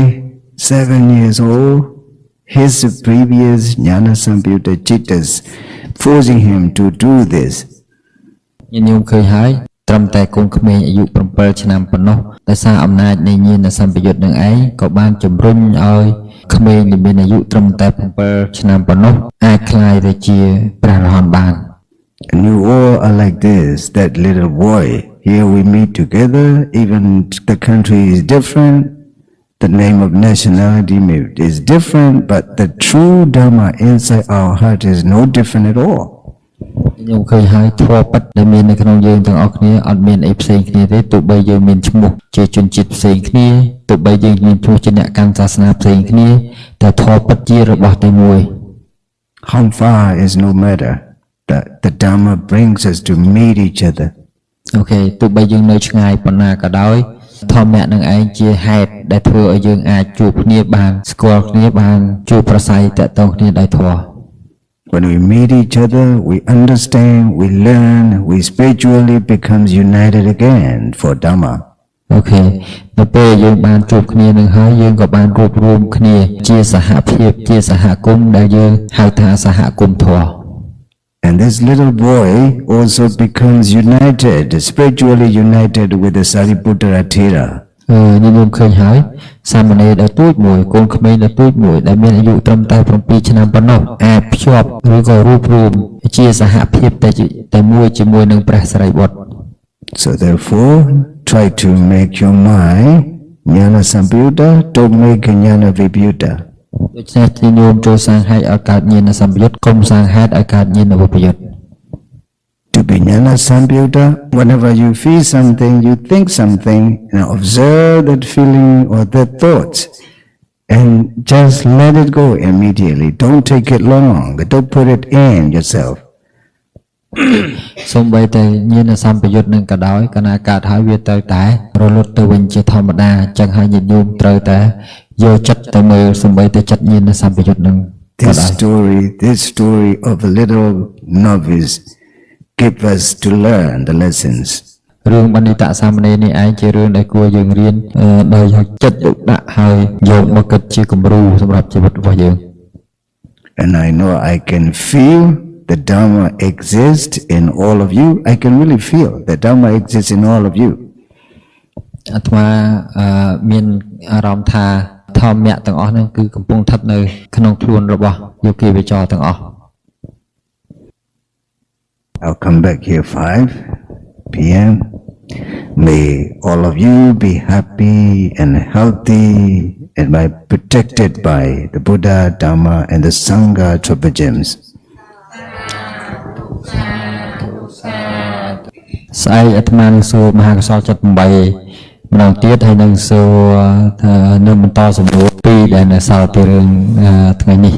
7 years old, his previous Jnana Samyutta Chittas forcing him to do this. ញាតិញោមឃើញហើយត្រឹមតែកូនក្មេងអាយុ7ឆ្នាំប៉ុណ្ណោះដោយសារអំណាចនៃញាណសម្បយុទ្ធនឹងឯងក៏បានជំរុញឲ្យក្មេងដែលមានអាយុត្រឹមតែ7ឆ្នាំប៉ុណ្ណោះអាចក្លាយទៅជាព្រះរហន្តបាន And you all are like this, that little boy. Here we meet together, even the country is different, the name of nationality is different, but the true Dharma inside our heart is no different at all. ខ្ញុំឃើញហើយធម៌ពិតដែលមាននៅក្នុងយើងទាំងអស់គ្នាអត់មានអីផ្សេងគ្នាទេទោះបីយើងមានឈ្មោះជាជនជាតិផ្សេងគ្នាទោះបីយើងមានឈ្មោះជាអ្នកកាន់សាសនាផ្សេងគ្នាតែធម៌ពិតជារបស់តែមួយ How far is no matter. The Dharma brings us to meet each other. អូខេទោះបីយើងនៅឆ្ងាយប៉ុណ្ណាក៏ដោយធម្មៈនឹងឯងជាហេតុដែលធ្វើឲ្យយើងអាចជួបគ្នាបានស្គាល់គ្នាបានជួបប្រស័យតាក់ទងគ្នាដោយធម៌ When we meet each other, we understand, we learn, we spiritually becomes united again for Dhamma. អូខេនៅពេលយើងបានជួបគ្នានឹងហើយយើងក៏បានរួបរวมគ្នាជាសហភាពជាសហគមន៍ដែលយើងហៅថាសហគមន៍ធម៌ And this little boy also becomes united, spiritually united with the Sariputta Thera. នេះខ្ញុំឃើញហើយសាមណេរដែលទូចមួយកូនក្មេងដែលទូចមួយដែលមានអាយុត្រឹមតែ7ឆ្នាំប៉ុណ្ណោះអាចភ្ជាប់ឬក៏រួបរวมជាសហភាពតែមួយជាមួយនឹងព្រះសារីបុត្រ So therefore, try to make your mind Jnana Samyutta, don't make Jnana Vibhuta. ដូច្នេះទីញោមចូលសាងហេតុឲ្យកើតញាណសម្បយុទ្ធកុំសាងហេតុឲ្យកើតញាណវិបយុទ្ធ To be Jnana Samyutta, whenever you feel something, you think something, observe that feeling or that thoughts, and just let it go immediately. Don't take it long. Don't put it in yourself. សូម្បីតែញាណសម្បយុទ្ធនឹងក៏ដោយកាលណាកើតហើយវាត្រូវតែរលត់ទៅវិញជាធម្មតាចឹងហើយញាតិញោមត្រូវតែយកចិត្តទៅមើលសូម្បីតែចិត្តញាណសម្បយុទ្ធនឹងក៏ដោយ This story of a little novice gives us to learn the lessons. រឿងបណ្ឌិតសាមណេរនេះឯងជារឿងដែលគួរយើងរៀនដោយយកចិត្តទុកដាក់ហើយយកមកគិតជាគំរូសម្រាប់ជីវិតរបស់យើង And I know I can feel the Dharma exists in all of you. I can really feel the Dharma exists in all of you. អាត្មាមានអារម្មណ៍ថាធម្មៈទាំងអស់ហ្នឹងគឺកំពុងស្ថិតនៅក្នុងខ្លួនរបស់យោគីវិចរទាំងអស់ I'll come back here 5 p.m. May all of you be happy and healthy and be protected by the Buddha, Dharma and the Sangha Triple Gems. ស្អែកអាត្មានឹងសួរមហាកុសលចិត្ត8ម្ដងទៀតហើយនឹងសួរថានឹងបន្តសំណួរ2ដែលនៅសល់ពីរឿងថ្ងៃនេះ